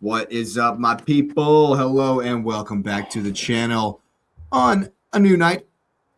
What is up, my people? Hello and welcome back to the channel on a new night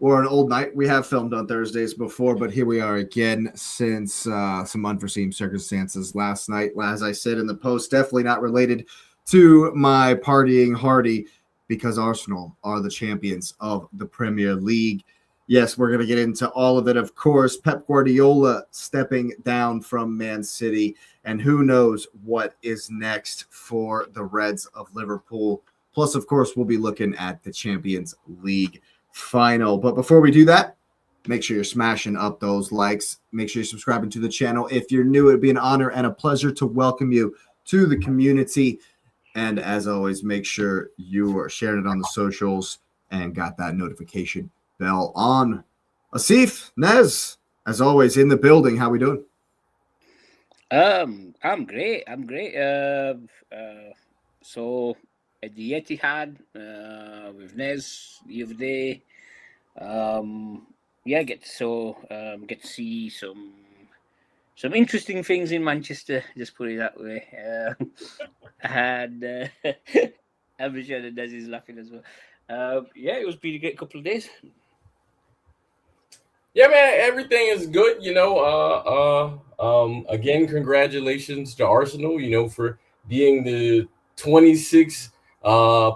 or an old night. We have filmed on Thursdays before, but here we are again since some unforeseen circumstances last night. As I said in the post, definitely not related to my partying hardy because Arsenal are the champions of the Premier League. Yes, we're going to get into all of it, of course. Pep Guardiola stepping down from Man City, and who knows what is next for the Reds of Liverpool. Plus, of course, we'll be looking at the Champions League final. But before we do that, make sure you're smashing up those likes. Make sure you're subscribing to the channel. If you're new, it'd be an honor and a pleasure to welcome you to the community. And as always, make sure you are sharing it on the socials and got that notification bell on. Asif, Nez, as always, in the building. How we doing? I'm great. So at the Etihad, with Nez the other day, get to see some interesting things in Manchester. Just put it that way. And I'm sure that Nez is laughing as well. It was been a great couple of days. Yeah, man, everything is good. Again, congratulations to Arsenal, for being the 26th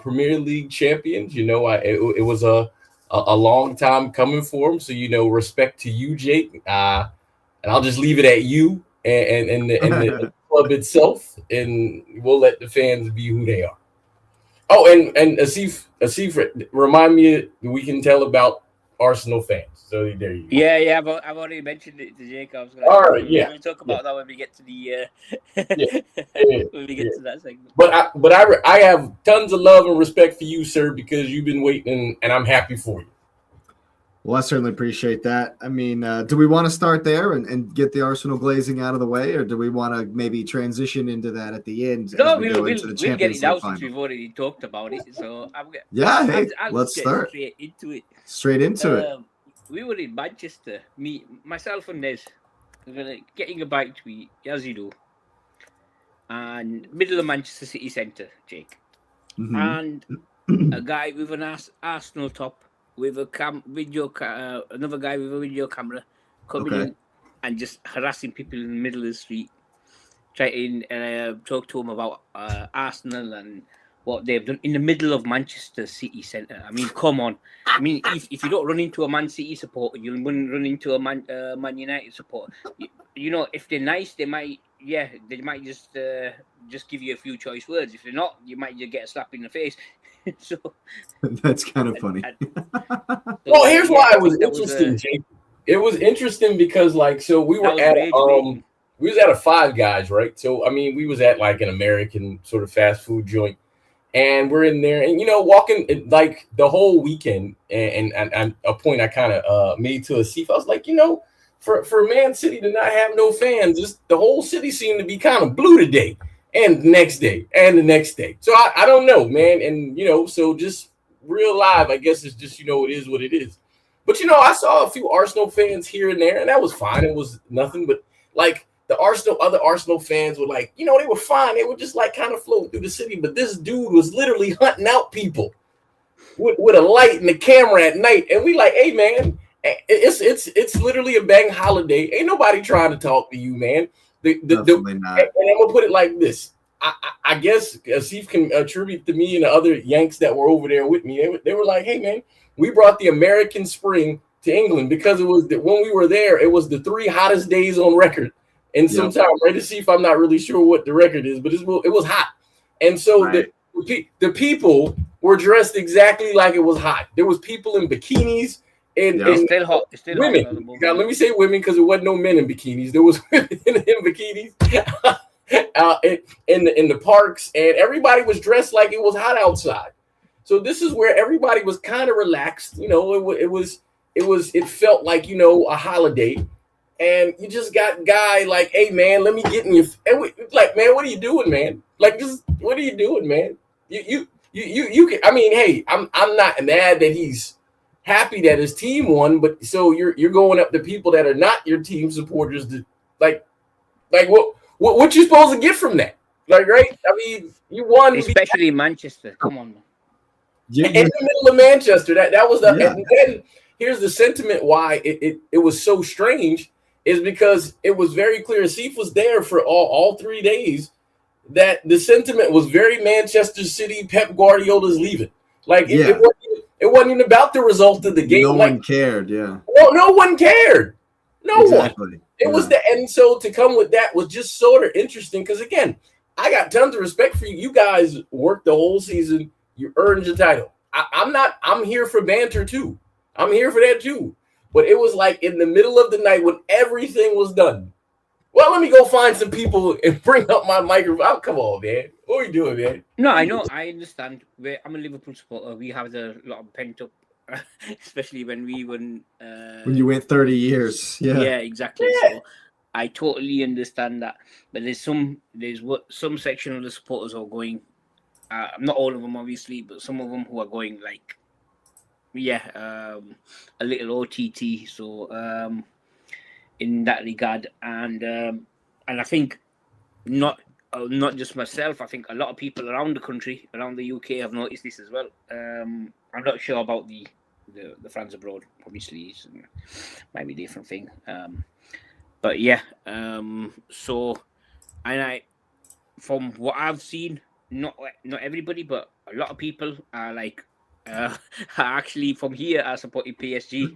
Premier League champions. It was a long time coming for them. So, respect to you, Jake. And I'll just leave it at you and the club itself, and we'll let the fans be who they are. Oh, and Asif, remind me, we can tell about Arsenal fans. So there you go. Yeah. I've already mentioned it to Jake. We'll talk about that when we get to the when we get to that segment. But I have tons of love and respect for you, sir, because you've been waiting, and I'm happy for you. Well, I certainly appreciate that. I mean, do we want to start there and get the Arsenal glazing out of the way, or do we want to maybe transition into that at the end? No, we'll get it out since we've already talked about it. So let's start straight into it. We were in Manchester, myself and Nez, getting a bike to eat, as you do, and middle of Manchester city centre, Jake. Mm-hmm. And a guy with an Arsenal top, with a another guy with a video camera coming in and just harassing people in the middle of the street, trying to talk to them about Arsenal and what they've done in the middle of Manchester city centre. I mean, come on. I mean, if you don't run into a Man City supporter, you'll run into a Man United supporter. If they're nice, they might just give you a few choice words. If they're not, you might just get a slap in the face. So that's kind of funny. Well, here's why it was interesting, Jake. It was interesting because, we were at we was at a Five Guys, right? So I mean, we was at an American sort of fast food joint. And we're in there, and walking the whole weekend, and a point I kind of made to Asif. I was like, for Man City to not have no fans, the whole city seemed to be kind of blue today, and the next day, and the next day. So I don't know, man, and so just real live, I guess it's just it is what it is. But I saw a few Arsenal fans here and there, and that was fine. It was nothing, but the other Arsenal fans were they were fine. They were just kind of floating through the city. But this dude was literally hunting out people with a light and a camera at night. And we hey, man, it's literally a bank holiday. Ain't nobody trying to talk to you, man. Definitely not. And I'm going to put it like this. I guess Asif can attribute to me and the other Yanks that were over there with me. They were like, hey, man, we brought the American spring to England because it was when we were there, it was the 3 hottest days on record. And sometime, right, to see if I'm not really sure what the record is, but it was hot. And so the people were dressed exactly like it was hot. There was people in bikinis and still hot. It's still women. Now, let me say women because there wasn't no men in bikinis. There was women in bikinis in the parks, and everybody was dressed like it was hot outside. So this is where everybody was kind of relaxed. It felt like a holiday. And you just got guy hey man, let me get in your. And man, what are you doing, man? What are you doing, man? You can. I mean, hey, I'm not mad that he's happy that his team won, but so you're going up to people that are not your team supporters to what you supposed to get from that? Like, right? I mean, you won, especially in Manchester. Come on, man. In the middle of Manchester. That was the. Yeah. And then here's the sentiment why it was so strange is because it was very clear. Asif was there for all 3 days. That the sentiment was very Manchester City. Pep Guardiola's leaving. Like it wasn't even about the result of the game. No one cared. Yeah. Well, no one cared. No one. It was and so to come with that was just sort of interesting because again, I got tons of respect for you. You guys worked the whole season. You earned your title. I'm here for banter too. I'm here for that too. But it was like in the middle of the night when everything was done. Well, let me go find some people and bring up my microphone. Oh, come on, man. What are you doing, man? No, I know. I understand. I'm a Liverpool supporter. We have a lot of pent up, especially when we won. When you went 30 years. Yeah. Yeah, exactly. Yeah. So I totally understand that. But there's some section of the supporters who are going. Not all of them, obviously, but some of them who are going like, a little OTT. So in that regard, and I think not just myself. I think a lot of people around the country, around the UK, have noticed this as well. I'm not sure about the fans abroad. Obviously, it might be a different thing. But yeah. So, and I, from what I've seen. Not everybody, but a lot of people are like actually from here are supporting PSG.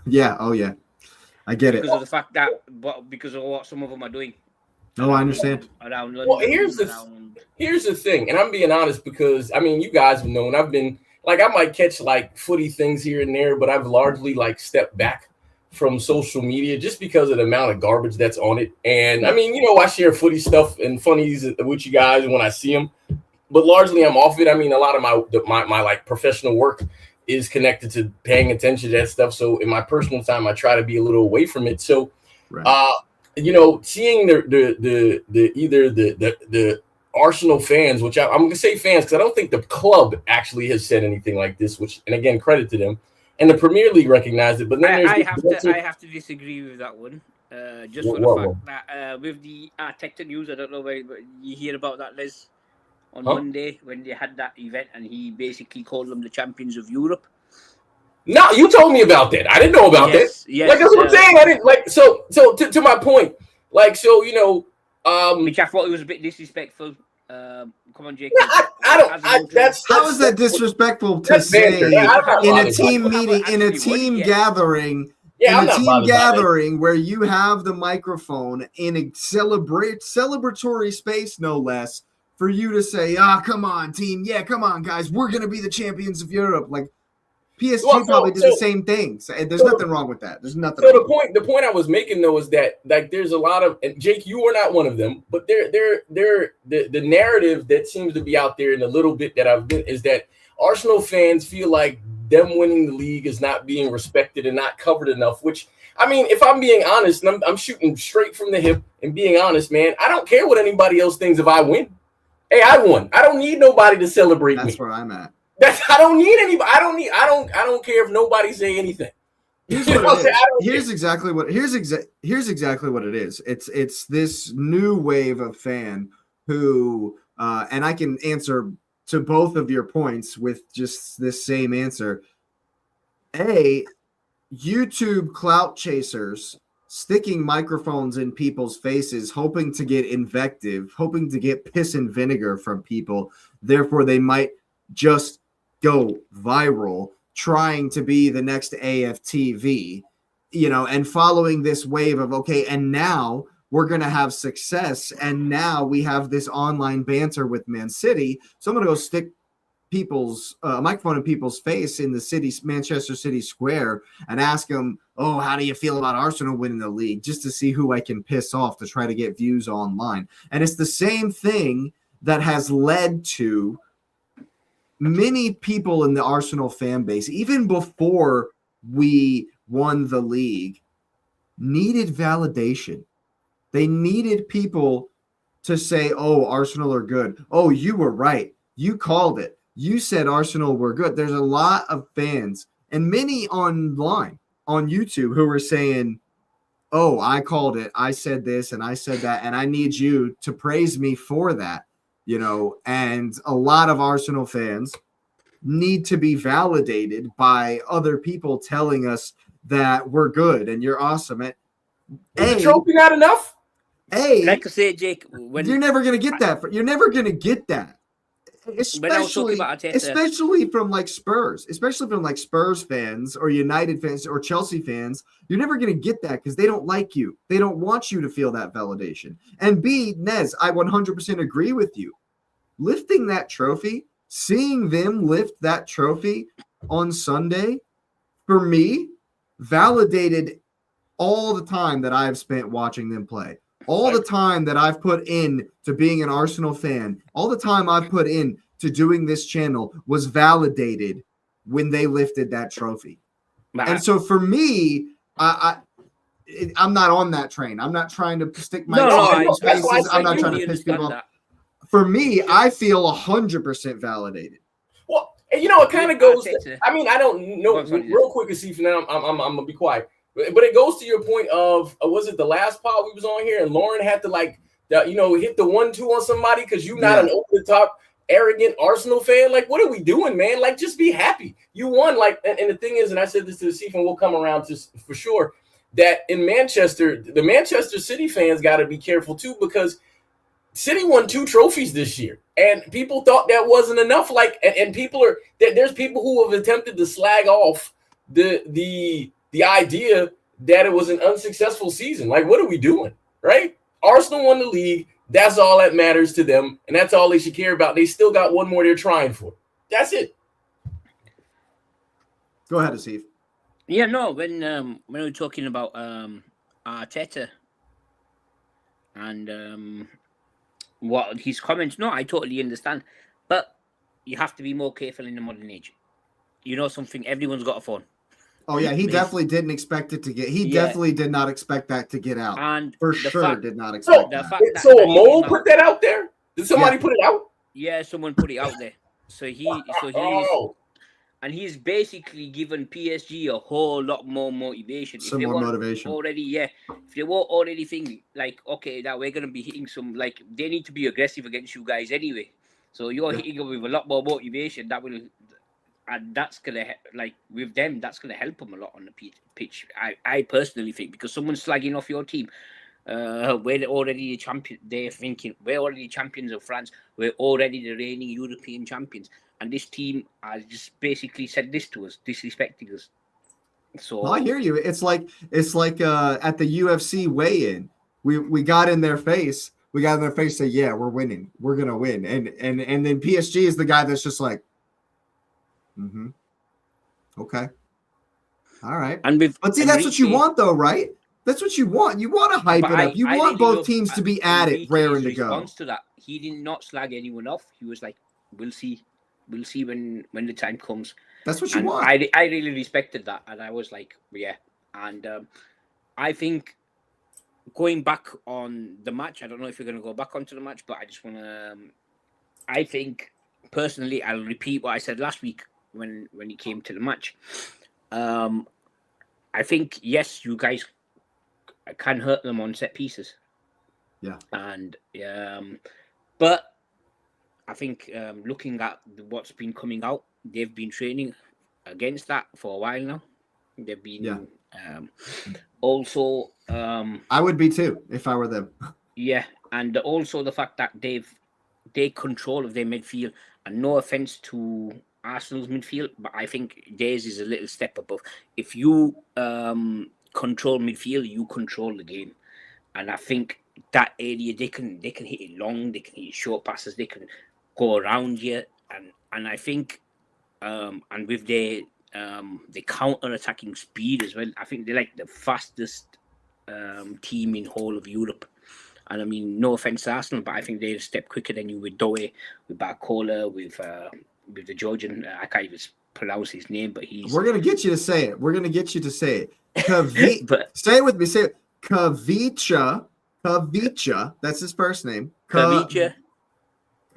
Yeah, oh yeah, I get it because of the fact that, because of what some of them are doing. No, I understand. Around London, well, here's the thing, and I'm being honest because I mean, you guys have known I've been like I might catch like footy things here and there, but I've largely like stepped back from social media just because of the amount of garbage that's on it. And I mean, I share footy stuff and funnies with you guys when I see them, but largely I'm off it. I mean, a lot of my like professional work is connected to paying attention to that stuff. So in my personal time, I try to be a little away from it. So, seeing the Arsenal fans, which I'm going to say fans, because I don't think the club actually has said anything like this, and again, credit to them. And the Premier League recognized it, but then I have to disagree with that one. Just for the fact that with the Arteta news, I don't know where you hear about that, Les, on Monday when they had that event, and he basically called them the champions of Europe. No, you told me about that. I didn't know about that. Yes, like that's what I'm saying. I didn't like so to my point. Like so, which I thought it was a bit disrespectful. Come on, Jake. How is that disrespectful to say in a team meeting, in a team gathering, where you have the microphone in a celebratory space, no less, for you to say, come on, team. Yeah, come on, guys. We're going to be the champions of Europe. Like, PSG probably did the same thing. So there's nothing wrong with that. There's nothing. So the point I was making though is that like there's a lot of, and Jake, you are not one of them, but the narrative that seems to be out there in a little bit that I've been is that Arsenal fans feel like them winning the league is not being respected and not covered enough. Which I mean, if I'm being honest, and I'm shooting straight from the hip and being honest, man, I don't care what anybody else thinks if I win. Hey, I won. I don't need nobody to celebrate me. That's where I'm at. I don't need anybody. I don't care if nobody say anything. Here's exactly what it is. It's this new wave of fan who and I can answer to both of your points with just this same answer. YouTube clout chasers sticking microphones in people's faces, hoping to get invective, hoping to get piss and vinegar from people. Therefore, they might just go viral, trying to be the next AFTV, and following this wave of, okay, and now we're going to have success, and now we have this online banter with Man City, so I'm going to go stick people's microphone in people's face in the Manchester City Square and ask them, oh, how do you feel about Arsenal winning the league, just to see who I can piss off to try to get views online. And it's the same thing that has led to many people in the Arsenal fan base, even before we won the league, needed validation. They needed people to say, oh, Arsenal are good. Oh, you were right. You called it. You said Arsenal were good. There's a lot of fans and many online on YouTube who were saying, oh, I called it, I said this and I said that, and I need you to praise me for that, and a lot of Arsenal fans need to be validated by other people telling us that we're good and you're awesome. Is the trophy not enough? Like I say, Jake, you're never going to get that. You're never going to get that. Especially from Spurs fans or United fans or Chelsea fans, you're never going to get that because they don't like you. They don't want you to feel that validation. And B, Nez, I 100% agree with you. Lifting that trophy, seeing them lift that trophy on Sunday, for me, validated all the time that I've spent watching them play. All the time that I've put in to being an Arsenal fan, all the time I've put in to doing this channel was validated when they lifted that trophy. And so for me, I'm not on that train. I'm not trying to stick my spaces. I'm not trying to piss people off. For me, I feel 100% validated. Well, it kind of goes. I mean, I don't know. Real quick, Asif, and then I'm gonna be quiet. But it goes to your point of, was it the last pod we was on here and Lauren had to hit the 1-2 on somebody because you're not an over the top arrogant Arsenal fan? Like, what are we doing, man? Like, just be happy. You won. Like, and the thing is, and I said this to the Asif, and we'll come around to for sure, that in Manchester, the Manchester City fans got to be careful too, because City won 2 trophies this year, and people thought that wasn't enough. Like, and people there's people who have attempted to slag off the idea that it was an unsuccessful season. Like, what are we doing, right? Arsenal won the league. That's all that matters to them, and that's all they should care about. They still got one more they're trying for. That's it. Go ahead, Asif. Yeah, no, when we were talking about Arteta and what his comments, no, I totally understand. But you have to be more careful in the modern age. Something, everyone's got a phone. Oh, yeah, he definitely didn't expect it to get – he definitely did not expect that to get out. And for sure did not expect that. So a mole put that out there? Did somebody put it out? Yeah, someone put it out there. He's basically given PSG a whole lot more motivation. Some more motivation. If they were already thinking, like, okay, that we're going to be hitting some – like, they need to be aggressive against you guys anyway. So you're hitting them with a lot more motivation. That will – and that's gonna with them. That's gonna help them a lot on the pitch. I personally think, because someone's slagging off your team. We're already the champion. They're thinking we're already champions of France. We're already the reigning European champions, and this team has just basically said this to us, disrespecting us. So I hear you. It's like at the UFC weigh-in, we got in their face. We got in their face. Say, yeah, we're winning. We're gonna win. And then PSG is the guy that's just like. Mm-hmm. Okay. All right. But see, that's what you want, though, right? That's what you want. You want to hype it up. You want both teams to be at it, raring to go. To that, he did not slag anyone off. He was like, "We'll see when the time comes." That's what you want. I really respected that, and I was like, "Yeah." And I think going back on the match, I don't know if you're going to go back onto the match, but I just want to. I think personally, I'll repeat what I said last week. When it came to the match, I think, yes, you guys can hurt them on set pieces. Yeah. And but I think looking at what's been coming out, they've been training against that for a while now. They've been also I would be too if I were them. Yeah, and also the fact that they control of their midfield, and no offense to Arsenal's midfield, but I think theirs is a little step above. If you control midfield, you control the game, and I think that area they can hit it long, they can hit short passes, they can go around you, and I think and with their counter-attacking speed as well, I think they're like the fastest team in whole of Europe. And I mean, no offense to Arsenal, but I think they're a step quicker than you with Doe, with Barcola, with the Georgian. I can't even pronounce his name, but he's. We're gonna get you to say it. We're gonna get you to say it. Say it with me. Say it. Kavicha. That's his first name. Kavicha.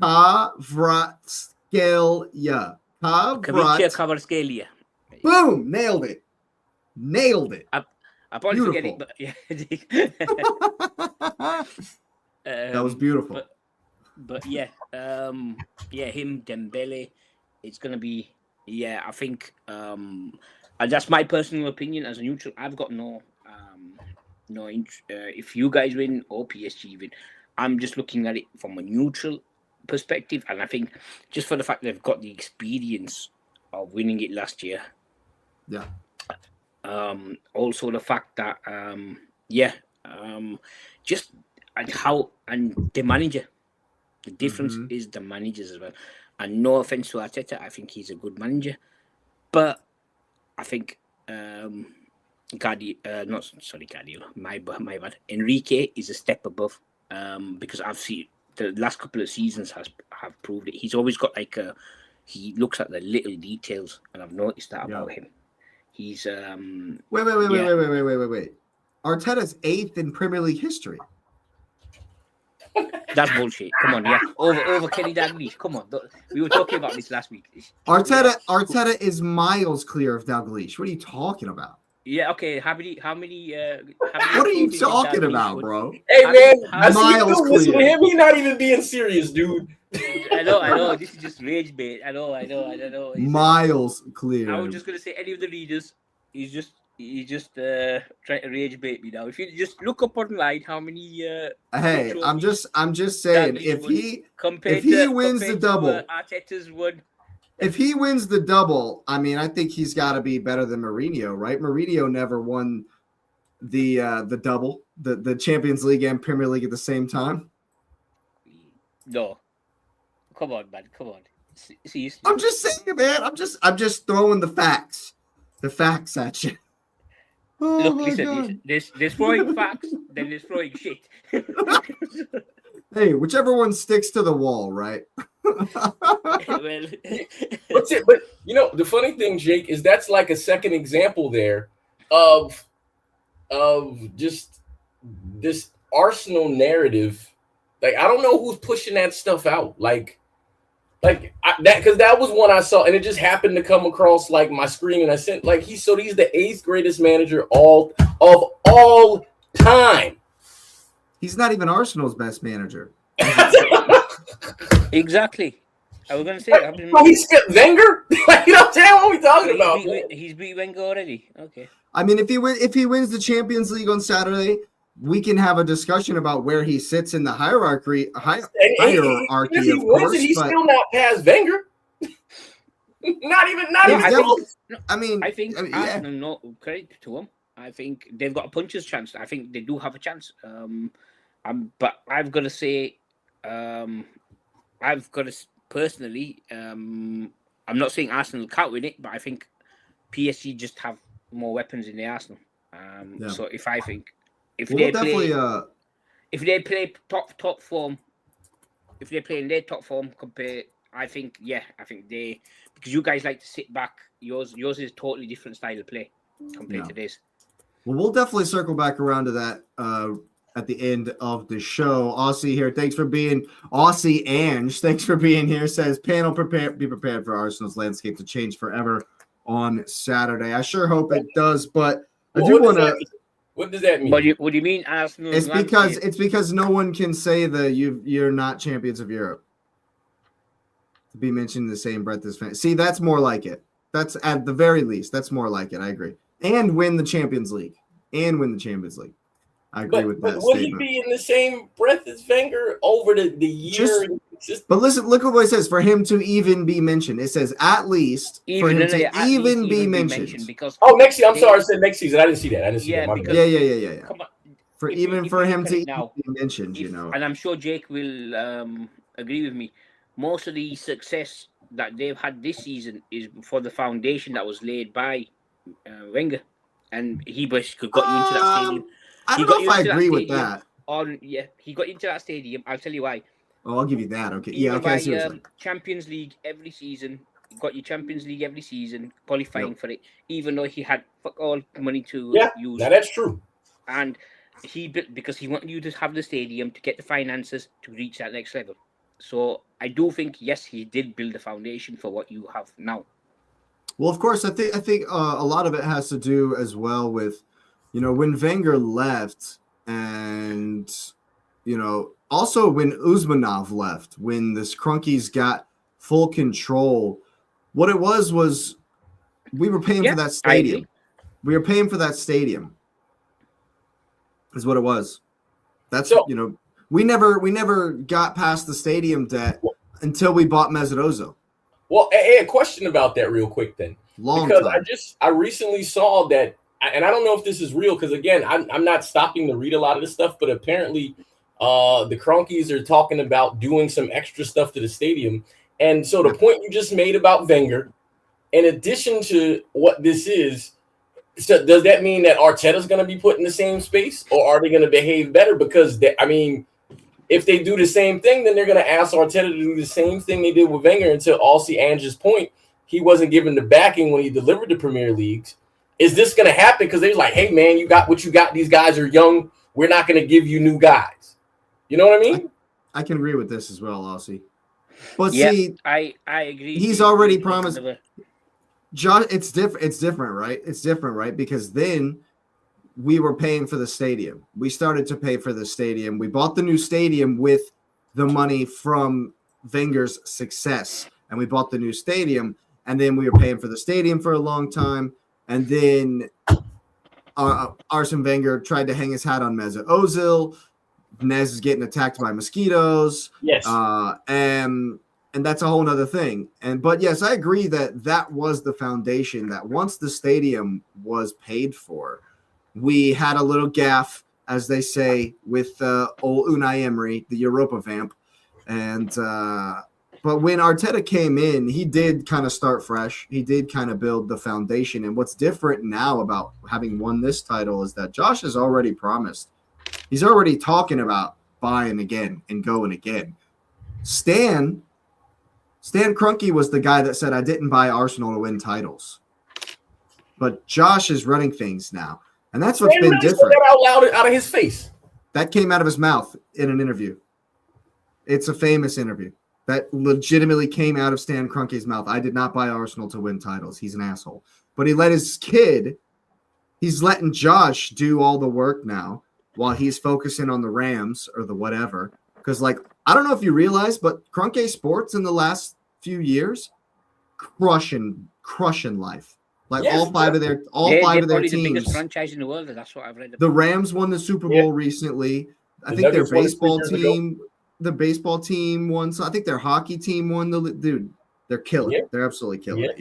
Kvaratskhelia. Kavicha Kvaratskhelia. Boom! Nailed it. I probably forget it, but yeah. That was beautiful. But yeah, him, Dembele, it's gonna be, I think, and that's my personal opinion as a neutral. I've got if you guys win or PSG win, I'm just looking at it from a neutral perspective, and I think just for the fact they've got the experience of winning it last year. Yeah. Also the fact that just and the manager. The difference is the managers as well. And no offense to Arteta, I think he's a good manager, but I think Guardiola, my bad. Enrique is a step above because I've seen the last couple of seasons have proved it. He's always got he looks at the little details, and I've noticed that about him. He's Wait. Arteta's 8th in Premier League history. That's bullshit. Come on, over Kenny Dalglish. Come on, we were talking about this last week. Arteta is miles clear of Dalglish. What are you talking about? Yeah, okay. How many? What are you talking about, bro? Hey man, miles listen to him. He's not even being serious, dude. I know. This is just rage bait. I know. Miles clear. I was just gonna say any of the leaders. He's just trying to rage bait me now. If you just look up online, how many? Hey, I'm just saying, if he wins the double, Arteta's won. If he wins the double, I mean, I think he's got to be better than Mourinho, right? Mourinho never won the double, the Champions League and Premier League at the same time. No, come on, man, come on. See, I'm just saying, man. I'm just throwing the facts at you. Oh, look, listen, there's throwing facts, then there's throwing shit. Hey, whichever one sticks to the wall, right? Well, that's it. But the funny thing, Jake, is that's like a second example there of just this Arsenal narrative. Like, I don't know who's pushing that stuff out. Because that was one I saw, and it just happened to come across like my screen, and I sent he's the 8th greatest manager of all time. He's not even Arsenal's best manager. Exactly. I was going to say. He skipped Wenger. You know what I'm saying? What are we talking about? He's beat Wenger already. Okay. I mean, if he wins the Champions League on Saturday, we can have a discussion about where he sits in the hierarchy. If he wins it, he's still not past Wenger. not even. I think Arsenal, no credit to him. I think they've got a puncher's chance. I think they do have a chance. But I've got to say, personally, I'm not saying Arsenal can't win it, but I think PSG just have more weapons in the Arsenal. So if they play top form, if they play in their top form, I think they, because you guys like to sit back. Yours is a totally different style of play compared to this. Well, we'll definitely circle back around to that at the end of the show. Aussie here, thanks for being Aussie. Ange, thanks for being here. Says panel, be prepared for Arsenal's landscape to change forever on Saturday. I sure hope it does, but I do want to. What does that mean? What do you mean, Arsenal? It's because no one can say that you're not champions of Europe. To be mentioned in the same breath as fans. See, that's more like it. That's at the very least. That's more like it. I agree. And win the Champions League. I agree with that. Will he be in the same breath as Wenger over the year? But listen, look at what it says. For him to even be mentioned, it says at least for him to even be mentioned. Because next season. I'm sorry, I said next season. I didn't see that. Yeah. Come on. For him to even be mentioned, and I'm sure Jake will agree with me. Most of the success that they've had this season is for the foundation that was laid by Wenger, and he basically got you into that stadium. I don't know if I agree with that. He got into that stadium. I'll tell you why. Oh, I'll give you that. Okay, yeah, okay. Champions League every season. You got your Champions League every season, qualifying for it, even though he had fuck all money to use. Yeah, that's true. And he built because he wanted you to have the stadium to get the finances to reach that next level. So I do think yes, he did build a foundation for what you have now. Well, of course, I think a lot of it has to do as well with when Wenger left, and also when Usmanov left, when the Crunkies got full control, what it was we were paying for that stadium. We were paying for that stadium. Is what it was. That's we never got past the stadium debt until we bought Mesut Ozil. Well, a question about that real quick then. Because I recently saw that, and I don't know if this is real, because again, I'm not stopping to read a lot of this stuff, but apparently the Cronkies are talking about doing some extra stuff to the stadium. And so the point you just made about Wenger, in addition to what this is, so does that mean that Arteta's going to be put in the same space, or are they going to behave better? Because if they do the same thing, then they're going to ask Arteta to do the same thing they did with Wenger until Aussie Ange's point, he wasn't given the backing when he delivered the Premier Leagues. Is this going to happen? Because they're like, hey, man, you got what you got. These guys are young. We're not going to give you new guys. You know what I mean? I can agree with this as well, Aussie. But see, I agree. He's already promised. John, it's different, right? It's different, right? Because then we were paying for the stadium. We started to pay for the stadium. We bought the new stadium with the money from Wenger's success, and we bought the new stadium, and then we were paying for the stadium for a long time, and then Arsene Wenger tried to hang his hat on Mesut Ozil. Nez is getting attacked by mosquitoes. Yes. And that's a whole nother thing. But yes, I agree that was the foundation, that once the stadium was paid for, we had a little gaff, as they say, with old Unai Emery, the Europa vamp. And but when Arteta came in, he did kind of start fresh. He did kind of build the foundation. And what's different now about having won this title is that Josh has already promised. He's already talking about buying again and going again. Stan Kroenke was the guy that said, I didn't buy Arsenal to win titles. But Josh is running things now. And that's what's been different. That out loud out of his face. That came out of his mouth in an interview. It's a famous interview. That legitimately came out of Stan Kroenke's mouth. I did not buy Arsenal to win titles. He's an asshole. But he let his kid, he's letting Josh do all the work now while he's focusing on the Rams or the whatever. Because, I don't know if you realize, but Kroenke Sports in the last few years, crushing life. All five of their teams. The biggest franchise in the world. That's what I've read about. The Rams won the Super Bowl recently. I think their baseball team, the baseball team won. So I think their hockey team won. They're killing it. They're absolutely killing it.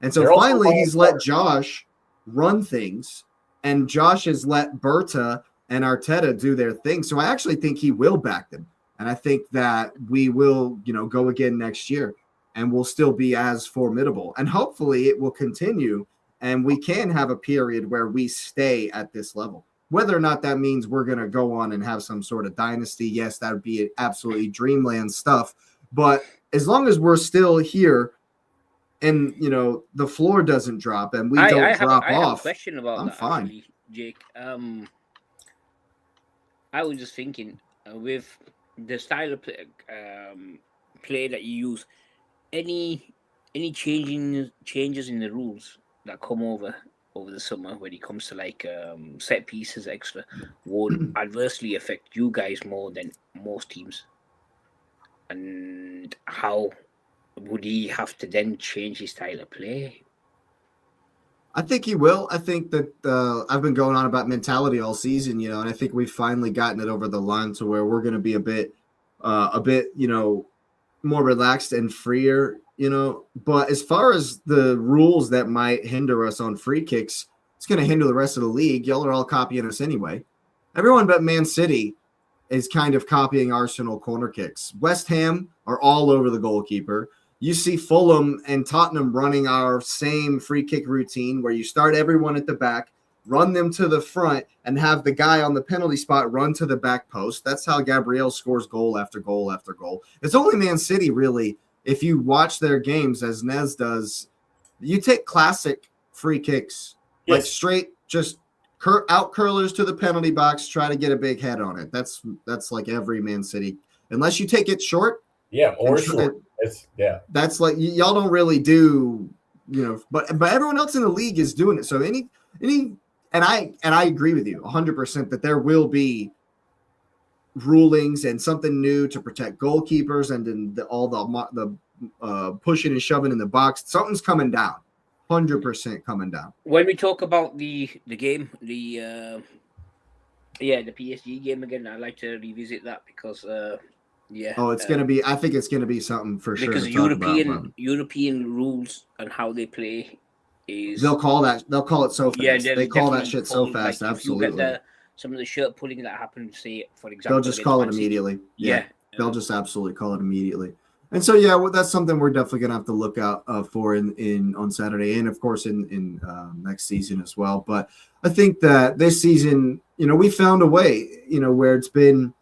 And so finally, he's let Josh run things, and Josh has let Berta and Arteta do their thing. So I actually think he will back them. And I think that we will, go again next year, and we'll still be as formidable. And hopefully it will continue, and we can have a period where we stay at this level. Whether or not that means we're going to go on and have some sort of dynasty, yes, that would be absolutely dreamland stuff. But as long as we're still here and, the floor doesn't drop and we don't drop off, I have a question about I'm that, fine. Actually, Jake. I was just thinking, with the style of play that you use, any changes in the rules that come over the summer when it comes to set pieces extra would adversely affect you guys more than most teams? And how would he have to then change his style of play? I think he will. I think that I've been going on about mentality all season, and I think we've finally gotten it over the line to where we're going to be a bit, more relaxed and freer, But as far as the rules that might hinder us on free kicks, it's going to hinder the rest of the league. Y'all are all copying us anyway. Everyone but Man City is kind of copying Arsenal corner kicks. West Ham are all over the goalkeeper. You see Fulham and Tottenham running our same free kick routine where you start everyone at the back, run them to the front, and have the guy on the penalty spot run to the back post. That's how Gabriel scores goal after goal after goal. It's only Man City, really, if you watch their games, as Nez does, you take classic free kicks, straight, just out curlers to the penalty box, try to get a big head on it. That's like every Man City. Unless you take it short. Yeah, or short. That's y'all don't really do, but everyone else in the league is doing it. So and I agree with you 100% that there will be rulings and something new to protect goalkeepers and then all the pushing and shoving in the box. Something's coming down, 100% coming down. When we talk about the game, the PSG game again, I'd like to revisit that because it's gonna be. I think it's gonna be something for sure. Because European rules and how they play is they'll call it so fast. Yeah, they call that shit so fast. Like, absolutely. If you get some of the shirt pulling that happened, say for example, they'll just call it immediately. Yeah. They'll just absolutely call it immediately. And so that's something we're definitely gonna have to look out for in on Saturday, and of course in next season as well. But I think that this season, we found a way, where it's been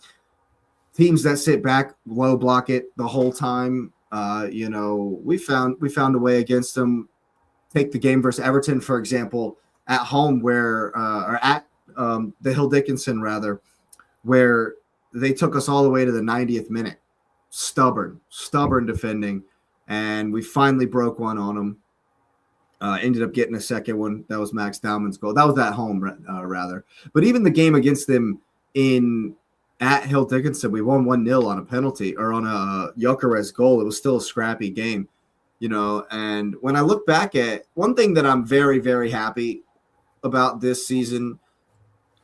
teams that sit back, low block it the whole time. We found a way against them. Take the game versus Everton, for example, at home, or at the Hill Dickinson rather, where they took us all the way to the 90th minute. Stubborn defending, and we finally broke one on them. Ended up getting a second one. That was Max Dowman's goal. That was at home, rather. But even the game against them at Hill Dickinson, we won 1-0 on a penalty or on a Gyökeres goal. It was still a scrappy game, And when I look back at one thing that I'm very, very happy about this season,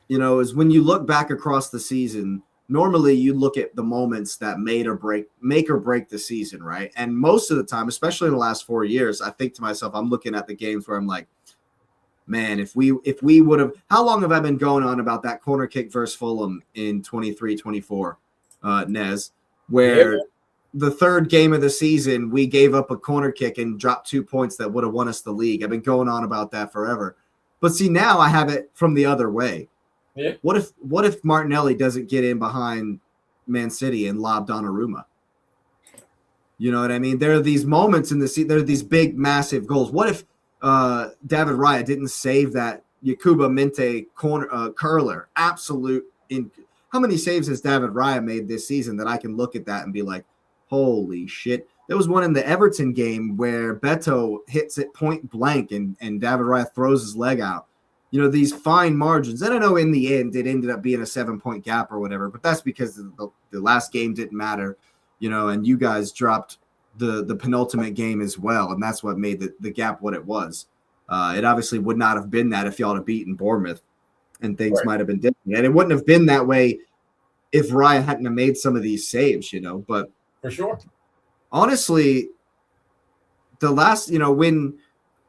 is when you look back across the season. Normally, you look at the moments that make or break the season, right? And most of the time, especially in the last 4 years, I think to myself, I'm looking at the games where I'm like, man, if we would have, how long have I been going on about that corner kick versus Fulham in 23-24, Nez, where the third game of the season, we gave up a corner kick and dropped 2 points that would have won us the league. I've been going on about that forever. But see, now I have it from the other way. Yeah. What if Martinelli doesn't get in behind Man City and lob Donnarumma? You know what I mean? There are these moments in the season. There are these big, massive goals. What if David Raya didn't save that Yakuba Minte corner curler? How many saves has David Raya made this season that I can look at that and be like, holy shit? There was one in the Everton game where Beto hits it point blank and David Raya throws his leg out. These fine margins. And I know in the end it ended up being a 7-point gap or whatever, but that's because the last game didn't matter, and you guys dropped the penultimate game as well, and that's what made the gap what it was. It obviously would not have been that if y'all had beaten Bournemouth, and things might have been different. And it wouldn't have been that way if Ryan hadn't have made some of these saves, But for sure, honestly, the last, when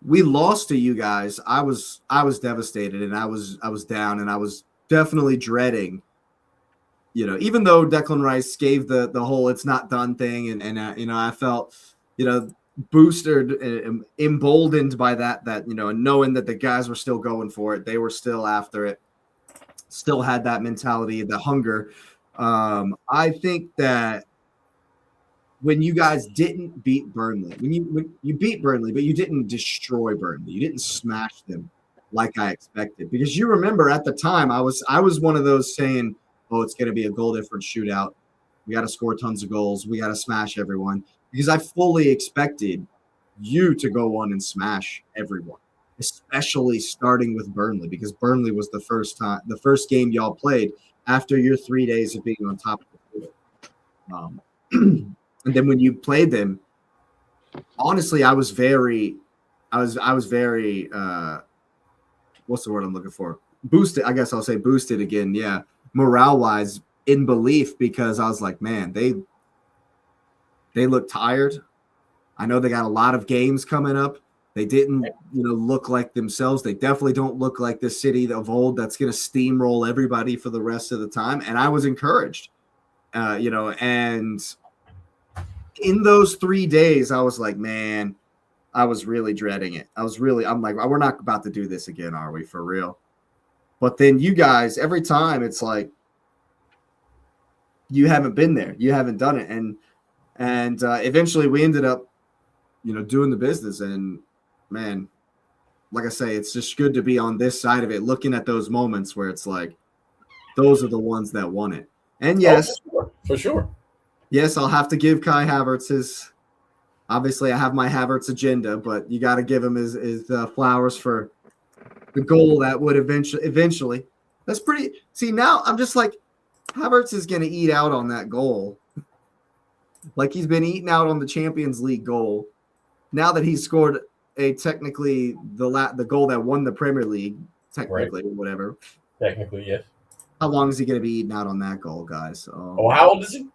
we lost to you guys, I was devastated and I was down and I was definitely dreading, even though Declan Rice gave the whole it's not done thing and I felt, boosted and emboldened by that, knowing that the guys were still going for it. They were still after it, still had that mentality, the hunger. I think that when you guys didn't beat Burnley, when you beat Burnley, but you didn't destroy Burnley, you didn't smash them like I expected. Because you remember at the time, I was one of those saying, "Oh, it's going to be a goal difference shootout. We got to score tons of goals. We got to smash everyone." Because I fully expected you to go on and smash everyone, especially starting with Burnley, because Burnley was the first game y'all played after your 3 days of being on top of the field. And then when you played them, honestly, I was very, what's the word I'm looking for? Boosted. I guess I'll say boosted again. Yeah. Morale wise, in belief, because I was like, man, they look tired. I know they got a lot of games coming up. They didn't, look like themselves. They definitely don't look like the City of old that's going to steamroll everybody for the rest of the time. And I was encouraged, and in those 3 days, I was like, man, I was really dreading it. I'm like, we're not about to do this again, are we, for real? But then you guys, every time it's like, you haven't been there. You haven't done it. And eventually we ended up, doing the business. And man, like I say, it's just good to be on this side of it, looking at those moments where it's like, those are the ones that won it. And yes, for sure. Yes, I'll have to give Kai Havertz his. Obviously, I have my Havertz agenda, but you got to give him his flowers for the goal that would eventually. That's pretty. See, now I'm just like, Havertz is going to eat out on that goal. Like he's been eating out on the Champions League goal. Now that he's scored technically the goal that won the Premier League, technically, or whatever. Technically, yes. How long is he going to be eating out on that goal, guys? How old is he?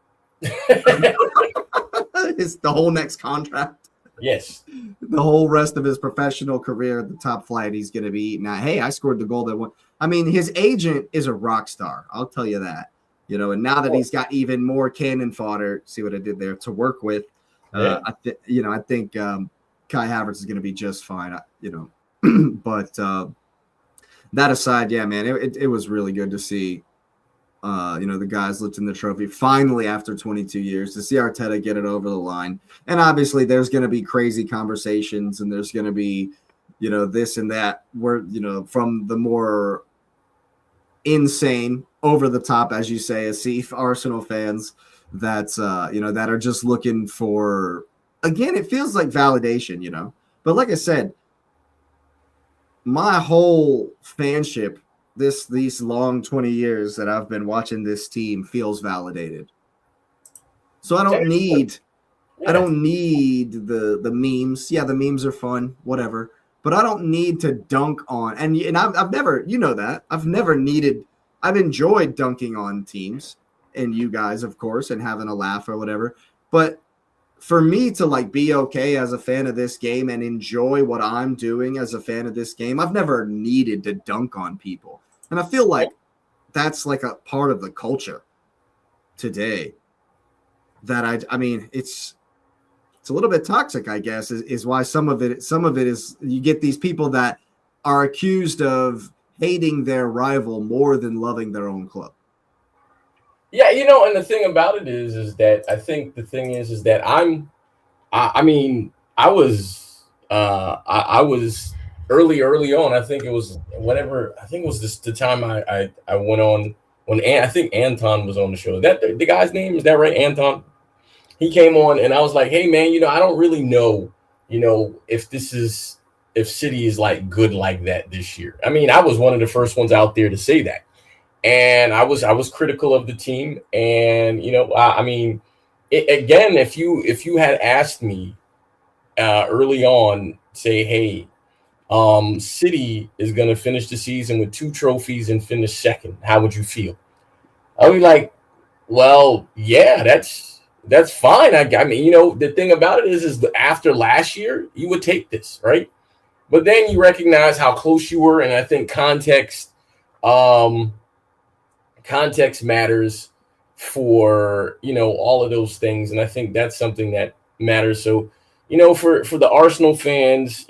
It's the whole next contract. Yes. The whole rest of his professional career at the top flight, he's going to be eating out. Hey, I scored the goal that won. I mean, his agent is a rock star. I'll tell you that. And now that he's got even more cannon fodder, see what I did there, to work with, I think Kai Havertz is going to be just fine. But that aside, yeah, man, it was really good to see, the guys lifting the trophy finally after 22 years, to see Arteta get it over the line. And obviously there's going to be crazy conversations and there's going to be, this and that, where, from the more insane, over the top, as you say, Asif, Arsenal fans that are just looking for, again, it feels like validation, But like I said, my whole fanship, these long 20 years that I've been watching this team, feels validated. So I don't need the memes. Yeah, the memes are fun, whatever. But I don't need to dunk on, and I've never, that I've enjoyed dunking on teams and you guys, of course, and having a laugh or whatever. But for me to be okay as a fan of this game and enjoy what I'm doing as a fan of this game, I've never needed to dunk on people. And I feel like that's like a part of the culture today that I mean, it's a little bit toxic, I guess, is why some of it is, you get these people that are accused of hating their rival more than loving their own club. Yeah, and the thing about it is that I think the thing is that I was early on. I think it was the time I went on when I think Anton was on the show. That the guy's name, is that right? Anton. He came on and I was like, hey man, I don't really know, if City is like good like that this year. I mean, I was one of the first ones out there to say that. And I was critical of the team. And, again, if you had asked me early on, say, hey, City is going to finish the season with 2 trophies and finish second, how would you feel? I'd be like, well, yeah, that's fine. I mean, the thing about it is that after last year, you would take this, right? But then you recognize how close you were, and I think context matters for, all of those things, and I think that's something that matters. So, for the Arsenal fans,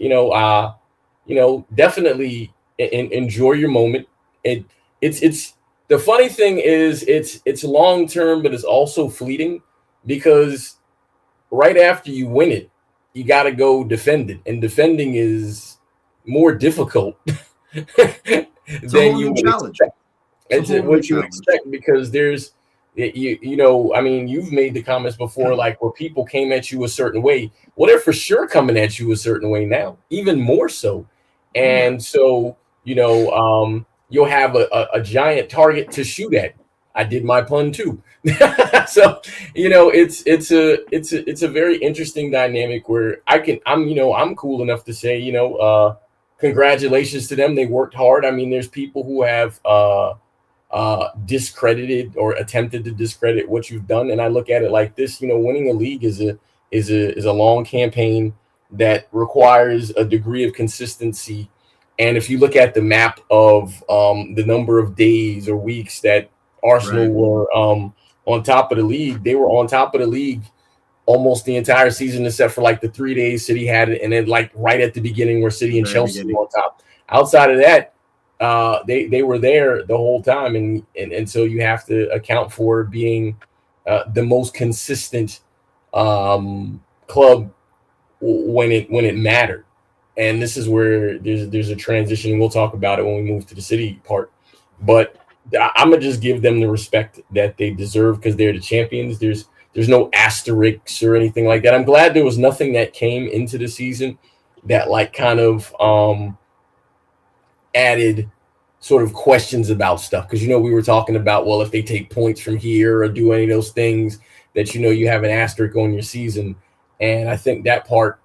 definitely enjoy your moment. It's the funny thing is it's long term, but it's also fleeting, because right after you win it, you got to go defend it, and defending is more difficult than you would expect. It's what you expect, because there's, you've made the comments before, like where people came at you a certain way. Well, they're for sure coming at you a certain way now, even more so. And so, you'll have a giant target to shoot at. I did my pun too. So, it's a very interesting dynamic where I'm cool enough to say, congratulations to them. They worked hard. I mean, there's people who have discredited or attempted to discredit what you've done. And I look at it like this, winning a league is a long campaign that requires a degree of consistency. And if you look at the map of the number of days or weeks that Arsenal were on top of the league, they were on top of the league almost the entire season, except for like the 3 days City had it, and then like right at the beginning where City and Chelsea were on top. Outside of that, they were there the whole time, and so you have to account for being the most consistent club when it mattered. And this is where there's a transition, and we'll talk about it when we move to the City part. But I'm gonna just give them the respect that they deserve because they're the champions. There's no asterisks or anything like that. I'm glad there was nothing that came into the season that like kind of added sort of questions about stuff. Because, we were talking about, well, if they take points from here or do any of those things that, you have an asterisk on your season. And I think that part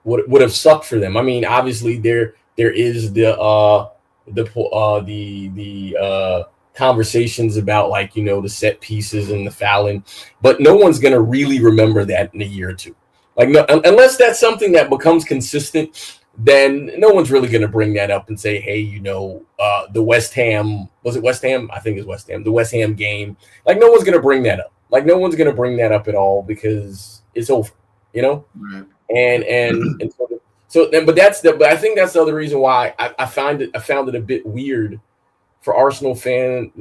would have sucked for them. I mean, obviously there is the conversations about like, the set pieces and the fouling, but no one's going to really remember that in a year or two. Like, no, unless that's something that becomes consistent, then no one's really going to bring that up and say, hey, the West Ham, was it West Ham? I think it's West Ham, the West Ham game. Like, no one's going to bring that up. Like, no one's going to bring that up at all because it's over, Right. And but I think that's the other reason why I found it a bit weird for Arsenal fans,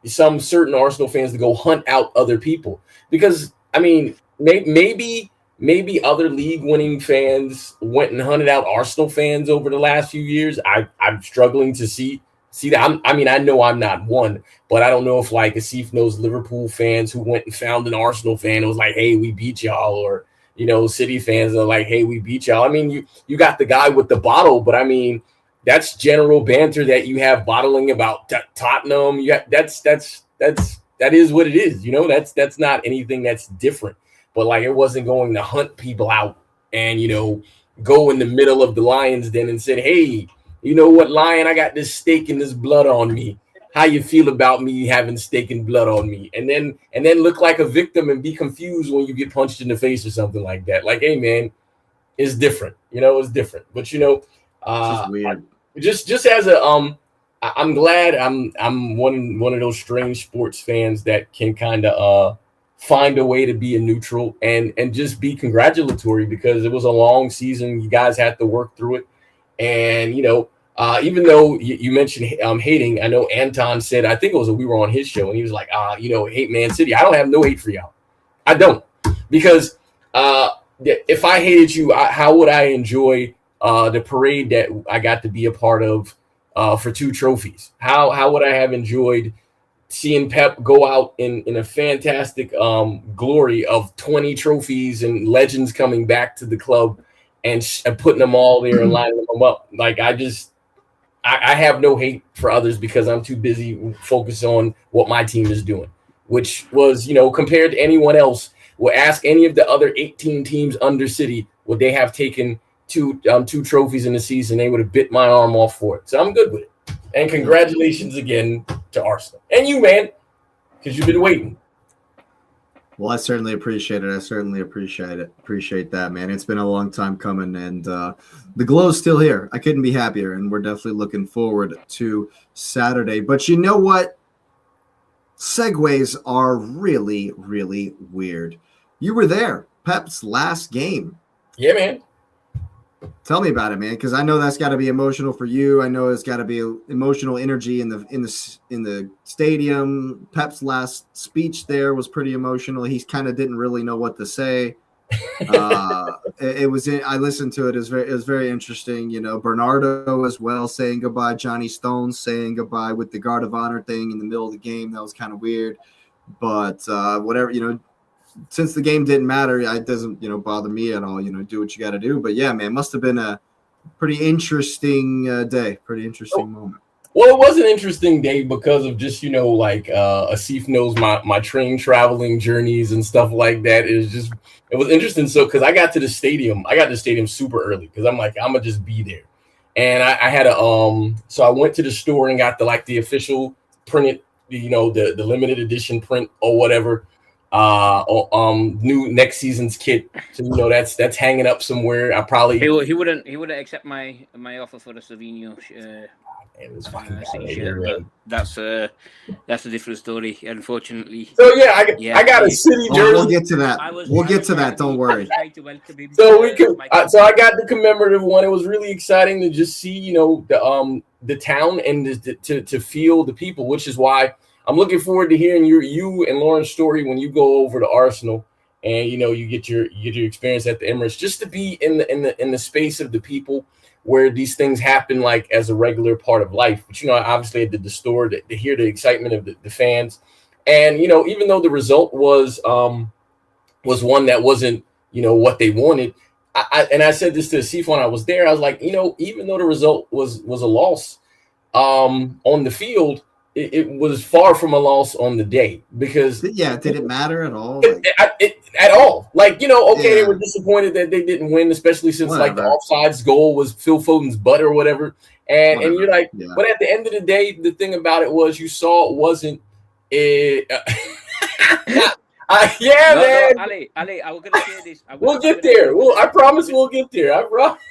some certain Arsenal fans to go hunt out other people, because I mean, maybe other league-winning fans went and hunted out Arsenal fans over the last few years. I'm struggling to see that. I know I'm not one, but I don't know if like Asif knows Liverpool fans who went and found an Arsenal fan and was like, "Hey, we beat y'all," or City fans are like, "Hey, we beat y'all." I mean, you got the guy with the bottle, but I mean, that's general banter that you have bottling about Tottenham. That is what it is. That's not anything that's different. But like, it wasn't going to hunt people out and, go in the middle of the Lions den and said, hey, you know what, Lion, I got this steak and this blood on me. How you feel about me having steak and blood on me? And then look like a victim and be confused when you get punched in the face or something like that. Like, hey, man, it's different. It's different. But, it's weird. Just as I'm glad I'm one of those strange sports fans that can kind of find a way to be a neutral and just be congratulatory, because it was a long season. You guys had to work through it. And, even though you mentioned hating, I know Anton said, I think it was we were on his show, and he was like, hate Man City. I don't have no hate for y'all. I don't. Because if I hated you, how would I enjoy the parade that I got to be a part of for 2 trophies? How would I have enjoyed seeing Pep go out in a fantastic glory of 20 trophies and legends coming back to the club and putting them all there and lining them up? Like, I have no hate for others because I'm too busy focused on what my team is doing, which was, compared to anyone else. We'll ask any of the other 18 teams under City, would they have taken two trophies in the season? They would have bit my arm off for it. So I'm good with it. And congratulations again to Arsenal. And you, man, because you've been waiting. Well, I certainly appreciate it. Appreciate that, man. It's been a long time coming, and the glow's still here. I couldn't be happier, and we're definitely looking forward to Saturday. But you know what? Segues are really, really weird. You were there. Pep's last game. Yeah, man. Tell me about it, man, because I know that's got to be emotional for you. I know it's got to be emotional energy in the stadium. Pep's last speech there was pretty emotional. He kind of didn't really know what to say. I listened to it. It was very interesting. Bernardo as well saying goodbye. Johnny Stones saying goodbye with the guard of honor thing in the middle of the game. That was kind of weird, but whatever. Since the game didn't matter, it doesn't, bother me at all. Do what you got to do. But yeah, man, must have been a pretty interesting day, pretty interesting moment. Well, it was an interesting day because of just, Asif knows my train traveling journeys and stuff like that. It was interesting. So, because I got to the stadium super early because I'm like, I'm gonna just be there. And I had so I went to the store and got the official printed, the limited edition print or whatever. New next season's kit. So that's hanging up somewhere. I probably he wouldn't accept my offer for the Slovenia it was fucking shirt, that's a different story, unfortunately. So I got a City jersey. We'll get to that. Don't worry. So so I got the commemorative one. It was really exciting to just see the town and to feel the people, which is why I'm looking forward to hearing you and Lauren's story when you go over to Arsenal and you get your experience at the Emirates, just to be in the space of the people where these things happen like as a regular part of life. But obviously I did the store to hear the excitement of the fans, and even though the result was one that wasn't what they wanted, I said this to Asif when I was there. I was like, even though the result was a loss on the field, it was far from a loss on the day because did it matter at all? At all? They were disappointed that they didn't win, especially since like the offsides goal was Phil Foden's butt or whatever. And you're like, but at the end of the day, the thing about it was you saw it wasn't it. Man. Ali, I was gonna say this. We'll get there. I promise we'll get there. I'm gonna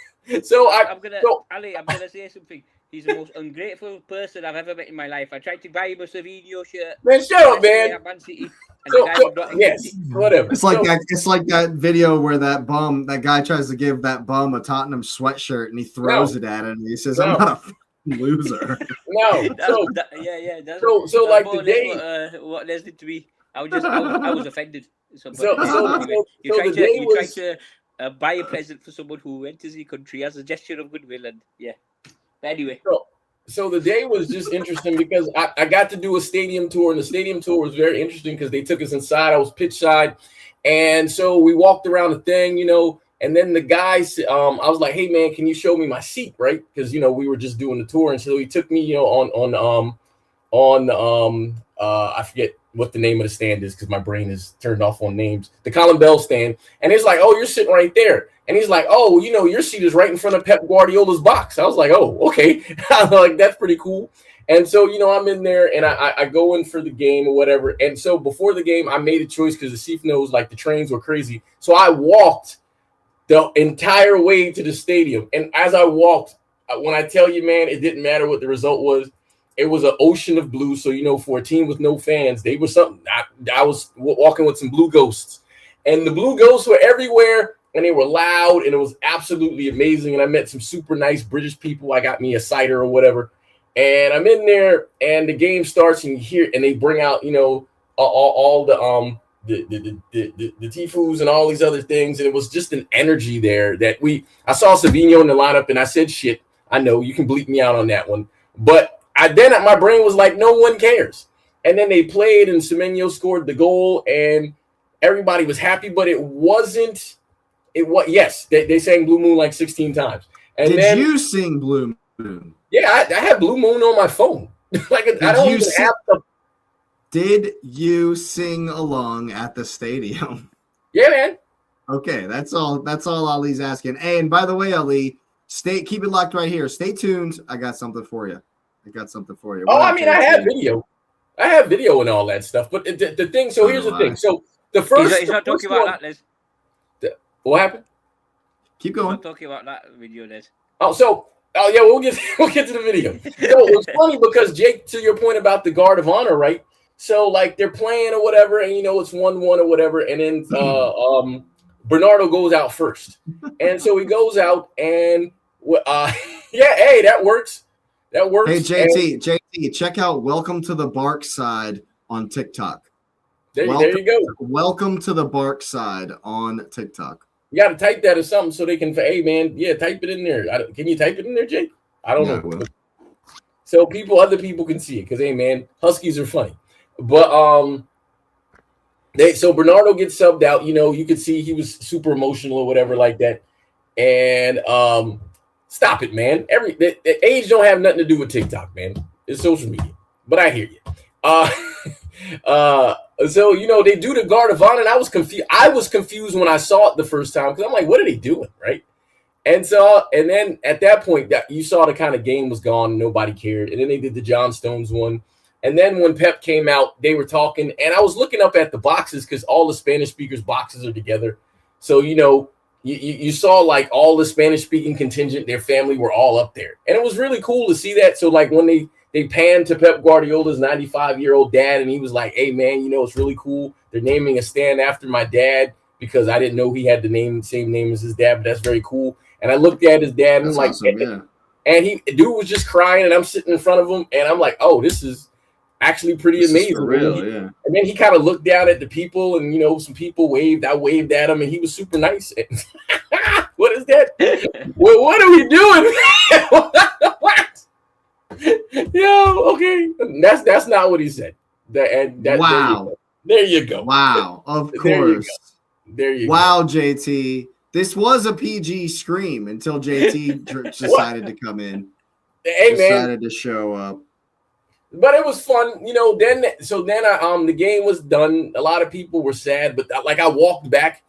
say something. He's the most ungrateful person I've ever met in my life. I tried to buy him a Savinho shirt. Man, shut up, man. Man City, whatever. It's like that video where that guy tries to give that bum a Tottenham sweatshirt and he throws it at him and he says, "I'm not a loser." The day what Les did to me, I was offended. You tried to buy a present for someone who enters the country as a gesture of goodwill, and anyway. So the day was just interesting because I got to do a stadium tour, and the stadium tour was very interesting because they took us inside. I was pitch side, and so we walked around the thing, and then the guys, I was like, "Hey man, can you show me my seat?" Right? Because we were just doing the tour, and so he took me, on I forget what the name of the stand is because my brain is turned off on names. The Colin Bell stand, and it's like, "Oh, you're sitting right there." And he's like, "Oh, your seat is right in front of Pep Guardiola's box." I was like, "Oh, okay." I'm like, "That's pretty cool." And so, I'm in there and I go in for the game or whatever. And so before the game, I made a choice because the chief knows like the trains were crazy. So I walked the entire way to the stadium. And as I walked, when I tell you, man, it didn't matter what the result was. It was an ocean of blue. So, for a team with no fans, they were something. I was walking with some blue ghosts. And the blue ghosts were everywhere. And they were loud, and it was absolutely amazing. And I met some super nice British people. I got me a cider or whatever. And I'm in there, and the game starts, and you hear, and they bring out, all the Tifus and all these other things. And it was just an energy there that I saw Savinho in the lineup, and I said, shit, I know you can bleep me out on that one. But my brain was like, no one cares. And then they played, and Semenyo scored the goal, and everybody was happy, but it wasn't. Yes, they sang Blue Moon like 16 times. And did you sing Blue Moon? Yeah, I have Blue Moon on my phone. Did you sing along at the stadium? Yeah, man. Okay, that's all Ali's asking. Hey, and by the way, Ali, keep it locked right here. Stay tuned. I got something for you. Oh, I mean, I have video. I have video and all that stuff. But the thing, so here's the thing. So the first he's not talking about that, Liz. What happened? Keep going. I'm talking about that video, Liz. We'll get to the video. So it was funny because Jake, to your point about the guard of honor, right? So like they're playing or whatever, and it's 1-1 or whatever, and then Bernardo goes out first, and so he goes out, and hey, that works. That works. Hey JT, check out "Welcome to the Bark Side" on TikTok. There you go. Welcome to the Bark Side on TikTok. You got to type that or something so they can. Hey man, type it in there. Can you type it in there, Jake? I don't know. So other people can see it because hey man, Huskies are funny. But so Bernardo gets subbed out. You could see he was super emotional or whatever like that. And stop it, man. The age don't have nothing to do with TikTok, man. It's social media. But I hear you. So they do the guard of honor, and I was confused. I was confused when I saw it the first time because I'm like, what are they doing, right? And then at that point, that you saw the kind of game was gone, nobody cared. And then they did the John Stones one, and then when Pep came out, they were talking, and I was looking up at the boxes because all the Spanish speakers' boxes are together. So you saw like all the Spanish speaking contingent, their family were all up there, and it was really cool to see that. So like when they panned to Pep Guardiola's 95-year-old dad, and he was like, hey, man, it's really cool. They're naming a stand after my dad because I didn't know he had the same name as his dad, but that's very cool. And I looked at his dad, and I'm like, awesome, and dude was just crying, and I'm sitting in front of him, and I'm like, oh, this is actually pretty amazing. For real, yeah. And then he kind of looked down at the people, and, some people waved. I waved at him, and he was super nice. What is that? Well, what are we doing? What? Yo, okay. That's not what he said. Wow. There you go. Wow. Of course. There you go. Wow, JT. This was a PG scream until JT decided to come in. Hey, decided to show up. But it was fun, Then the game was done. A lot of people were sad, but I walked back,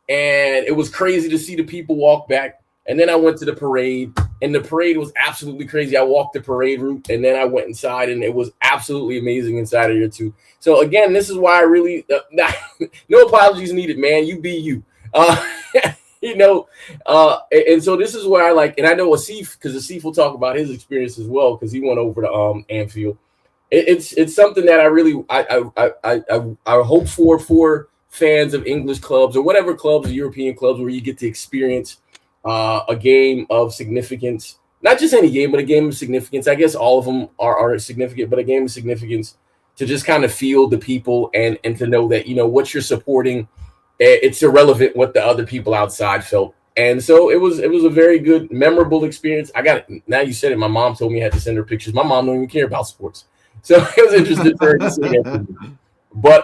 and it was crazy to see the people walk back. And then I went to the parade, and the parade was absolutely crazy. I walked the parade route, and then I went inside, and it was absolutely amazing inside of here too. So again, this is why I really no apologies needed, man. You be you. And so this is where I like, and I know Asif, because Asif will talk about his experience as well, because he went over to Anfield. It's something that I really I hope for fans of English clubs or whatever clubs, European clubs, where you get to experience a game of significance. Not just any game, but a game of significance. I guess all of them are significant, but a game of significance to just kind of feel the people and to know that, what you're supporting, it's irrelevant what the other people outside felt. And so it was a very good, memorable experience. I got it. Now you said it. My mom told me I had to send her pictures. My mom don't even care about sports. So it was interesting for her to say that. But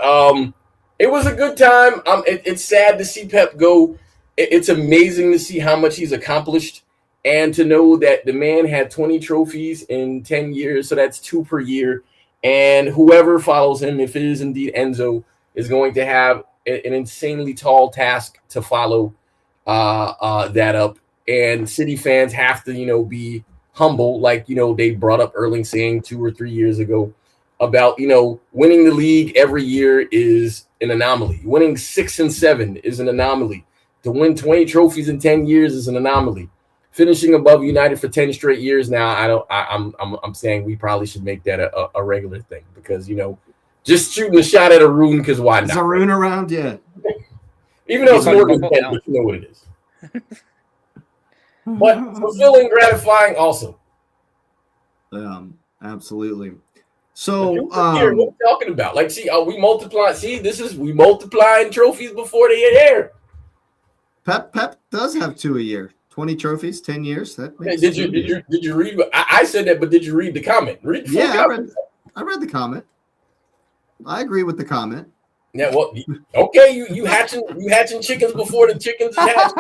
it was a good time. It's sad to see Pep go. It's amazing to see how much he's accomplished and to know that the man had 20 trophies in 10 years. So that's 2 per year. And whoever follows him, if it is indeed Enzo, is going to have an insanely tall task to follow that up. And City fans have to, be humble, like, they brought up Erling saying 2 or 3 years ago about, winning the league every year is an anomaly. Winning 6 and 7 is an anomaly. To win 20 trophies in 10 years is an anomaly. Finishing above United for 10 straight years now, I'm saying we probably should make that a regular thing because, just shooting a shot at Arun because why not? Is Arun around? Yeah. Even though it's more than 10, but you know what it is. But fulfilling, gratifying, also. Absolutely. So, what are you talking about? Like, see, we multiply. See, we multiplying trophies before they get here. Pep does have 2 a year, 20 trophies, 10 years. That makes did you read? I said that, but did you read the comment? I read the comment. I agree with the comment. Yeah, well, okay, you hatching chickens before the chickens hatch.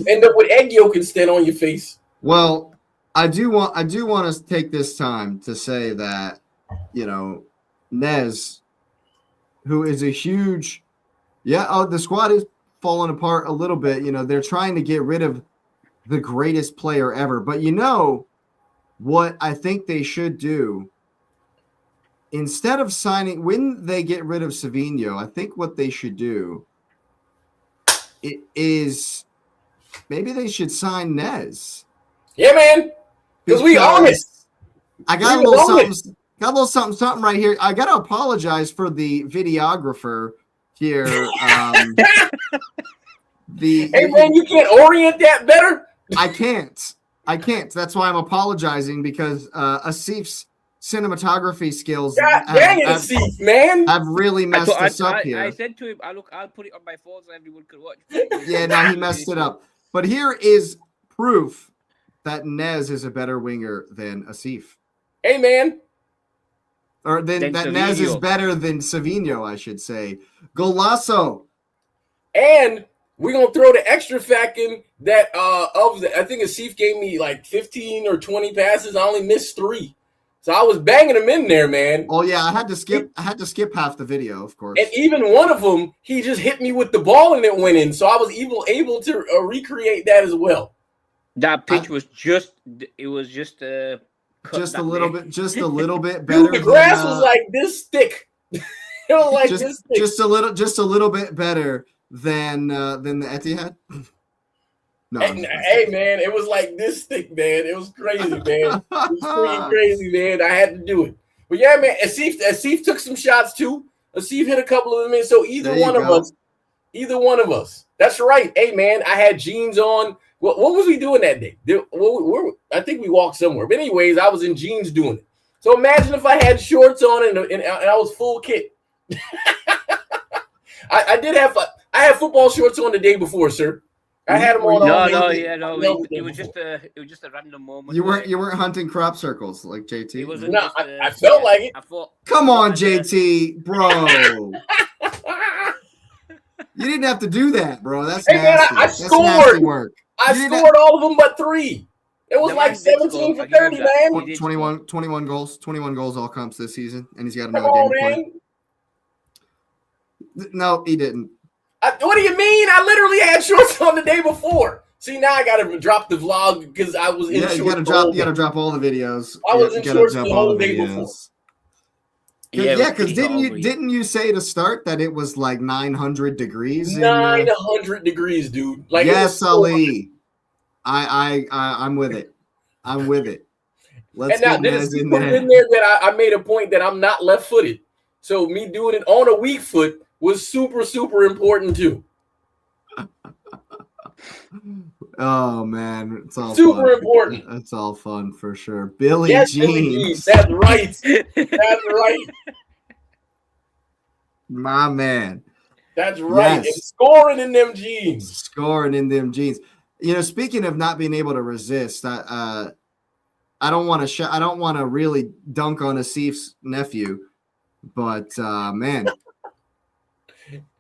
End up with egg yolk instead on your face. Well, I do want to take this time to say that, Nez, who is a huge, the squad is falling apart a little bit. They're trying to get rid of the greatest player ever. But what I think they should do, instead of signing, when they get rid of Savinho, I think what they should do is maybe they should sign Nez. Yeah, man. Because we honest. I got a little something right here. I got to apologize for the videographer here. Hey, man, you can't orient that better? I can't. That's why I'm apologizing because Asif's cinematography skills have really messed us up here. I said to him, I'll put it on my phone so everyone can watch. Yeah, now he messed it up. But here is proof that Nez is a better winger than Asif. Hey, man. Or that Nez is better than Savinho, I should say. Golasso. And we're going to throw the extra fact in that I think Asif gave me like 15 or 20 passes. I only missed 3. So I was banging them in there, man. Oh yeah, I had to skip half the video, of course. And even one of them, he just hit me with the ball and it went in. So I was able to recreate that as well. That pitch was just a little bit better. Dude, the grass was like this thick. It was like this thick. Just a little bit better than the Etihad. No, hey man, it was like this thick, man. It was crazy, man. It was pretty crazy, man. I had to do it. But yeah, man, Asif took some shots too. Asif hit a couple of them in. So either one of us. That's right. Hey man, I had jeans on. What was we doing that day? I think we walked somewhere. But anyways, I was in jeans doing it. So imagine if I had shorts on and I was full kit. I had football shorts on the day before, sir. I had them on. It was just a random moment. You weren't hunting crop circles like JT. No, I felt like it. Come on, JT, bro. You didn't have to do that, bro. That's hey, nasty. Man, I That's scored. Nasty work. I scored all of them but 3. It was like 17 for 30, man. 21 goals. 21 goals all comps this season, and he's got another Come game on, to play. No, he didn't. What do you mean? I literally had shorts on the day before. See, now I gotta drop the vlog because I was in shorts. You gotta drop all the videos. I was in shorts the whole day before. Yeah, because didn't you say to start that it was like 900 degrees? 900 degrees, dude. Like, yes, Ali. I'm with it. I'm with it. Let's and now there's in there that I made a point that I'm not left-footed. So me doing it on a weak foot was super, super important too. Oh man, it's all super important. It's all fun for sure. Billy Jeans. That's right. That's right. My man. That's right. Yes. And scoring in them jeans. Scoring in them jeans. You know, speaking of not being able to resist, I don't want to I don't want to really dunk on Asif's nephew, but man.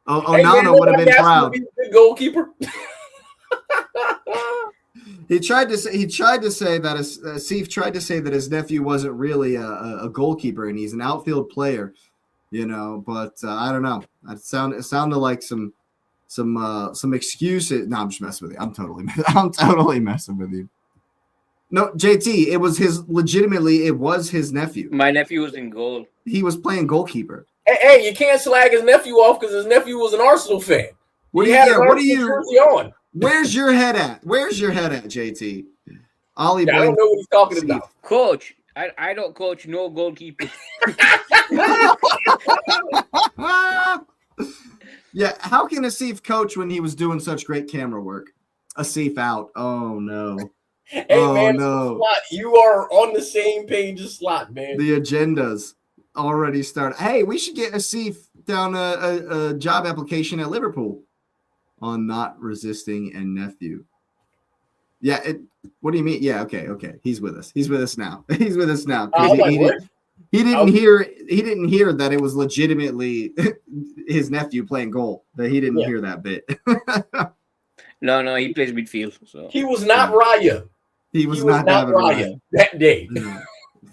Onana would have been proud. The goalkeeper. He tried to say that Asif tried to say that his nephew wasn't really a goalkeeper and he's an outfield player, you know. But I don't know. It sounded like some excuses. No, I'm just messing with you. I'm totally messing with you. No, JT, it was his nephew. My nephew was in goal. He was playing goalkeeper. Hey, you can't slag his nephew off because his nephew was an Arsenal fan. What are you? Where's your head at? JT? Ollie, I don't know what he's talking about. Coach, I don't coach no goalkeeper. Yeah, how can Asif coach when he was doing such great camera work? Asif out. Oh no. Hey man, no. Slot, you are on the same page as Slot, man. The agendas already started. Hey, we should get Asif down a job application at Liverpool on not resisting and nephew. Yeah, what do you mean? Yeah, okay. He's with us. He's with us now. He didn't hear that it was legitimately his nephew playing goal. That he didn't hear that bit. No, he plays midfield. So he was not Raya. He was not Raya that day.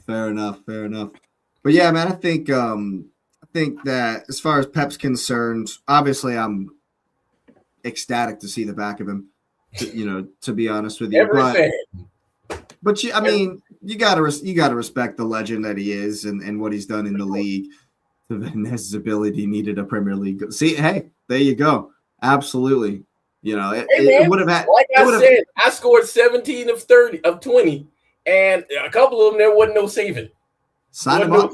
Fair enough. But yeah, man, I think that as far as Pep's concerned, obviously I'm ecstatic to see the back of him. To be honest with you, but I mean, you gotta respect the legend that he is and what he's done in the league. His ability needed a Premier League. See, hey, there you go. Absolutely. It would have had. Like I said, I scored 17 of 20, and a couple of them there wasn't no saving. Sign him up.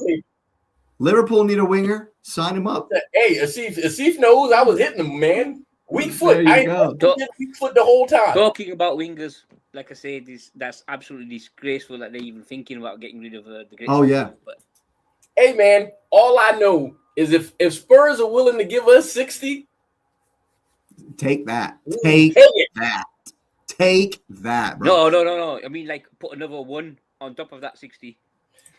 Liverpool need a winger. Sign him up. Hey, Asif knows I was hitting him, man. Weak foot. I ain't weak foot the whole time. Talking about wingers, like I said, that's absolutely disgraceful that they're even thinking about getting rid of the great. Oh yeah. But hey man, all I know is if Spurs are willing to give us 60, take that. Take that, bro. No. I mean, like, put another 1 on top of that 60.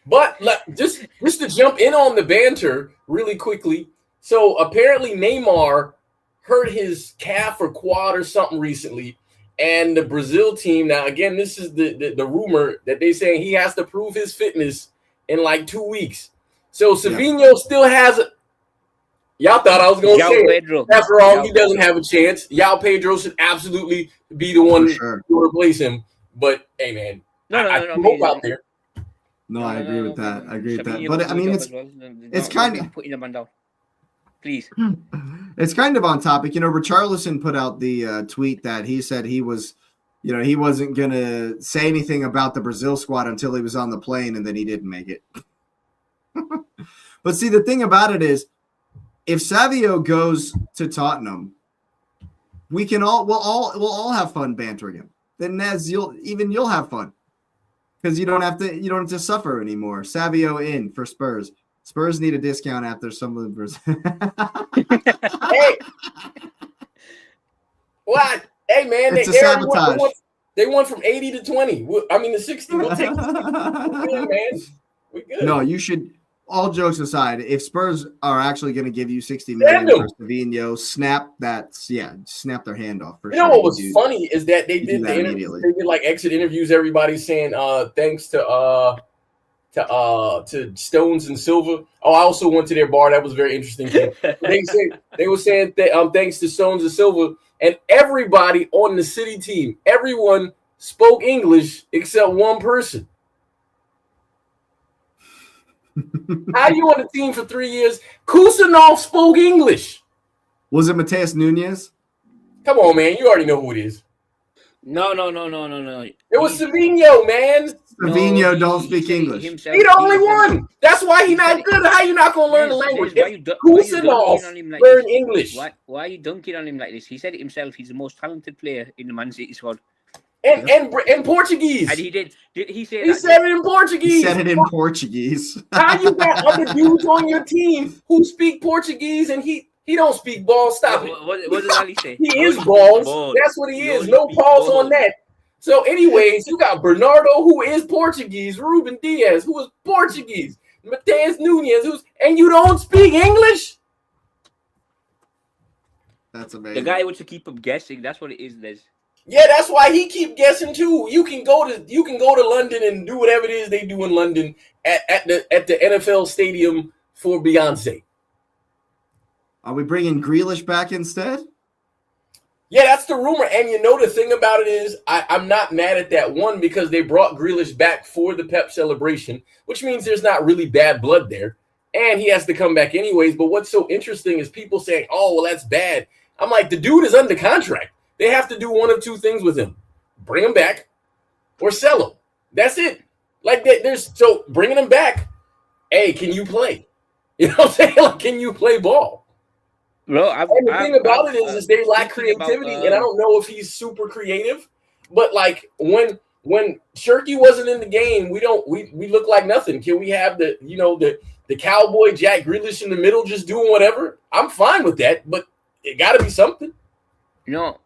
But just to jump in on the banter really quickly. So apparently Neymar hurt his calf or quad or something recently, and the Brazil team. Now, again, this is the rumor that they saying he has to prove his fitness in like 2 weeks. So Savinho still has it. Y'all thought I was going to say Pedro. That's wrong. He doesn't have a chance. Yao Pedro should absolutely be the one to replace him. But hey, man, I hope out there. No, I agree with that. But I mean, it's kind of putting the man down. Please. It's kind of on topic. Richarlison put out the tweet that he said he was, he wasn't going to say anything about the Brazil squad until he was on the plane, and then he didn't make it. But see, the thing about it is, if Savio goes to Tottenham, we'll all have fun bantering him. Then Nez, you'll have fun because you don't have to suffer anymore. Savio in for Spurs. Spurs need a discount after some of the. Hey, what? Hey, man, it's a sabotage. They went from 80 to 20. I mean, to 60. We'll take the 60. We're good, man. We're good. No, you should all jokes aside, if Spurs are actually going to give you 60 million for Savinho, snap their hand off. For you know what was funny is that they did the immediately. They did like exit interviews. Everybody saying thanks to Stones and Silva. Oh, I also went to their bar. That was very interesting. They were saying that thanks to Stones and Silva, and everybody on the City team, everyone spoke English except one person. How you on the team for 3 years? Kusanov spoke English. Was it Mateus Nunes? Come on, man. You already know who it is. No. It was Savinho, man. Savinho don't speak English. He the only one. That's why he not good. How you not going to learn the language? Kusanov learn English. Why are you dunking on him like this? He said it himself. He's the most talented player in the Man City squad. And Portuguese. And he did he say he said it in Portuguese. He said it in Portuguese. How you got other dudes on your team who speak Portuguese and he don't speak ball? Stop it. What did Ali say? He is balls. That's what he is. No pause on that. So anyways, you got Bernardo, who is Portuguese, Ruben Diaz, who is Portuguese, Mateus Nunes, and you don't speak English? That's amazing. The guy wants to keep him guessing. That's what it is, Liz. Yeah, that's why he keep guessing too. You can go to London and do whatever it is they do in London at the NFL stadium for Beyonce. Are we bringing Grealish back instead? Yeah, that's the rumor. And you know the thing about it is I'm not mad at that one because they brought Grealish back for the Pep celebration, which means there's not really bad blood there. And he has to come back anyways. But what's so interesting is people saying, oh, well, that's bad. I'm like, the dude is under contract. They have to do one of two things with him. Bring him back or sell him. That's it. Like so bringing him back, hey, can you play? You know what I'm saying? Like, can you play ball? Bro, and the thing about it is they lack creativity, and I don't know if he's super creative, but like when Shirky wasn't in the game, we look like nothing. Can we have the cowboy Jack Grealish in the middle just doing whatever? I'm fine with that, but it got to be something. No.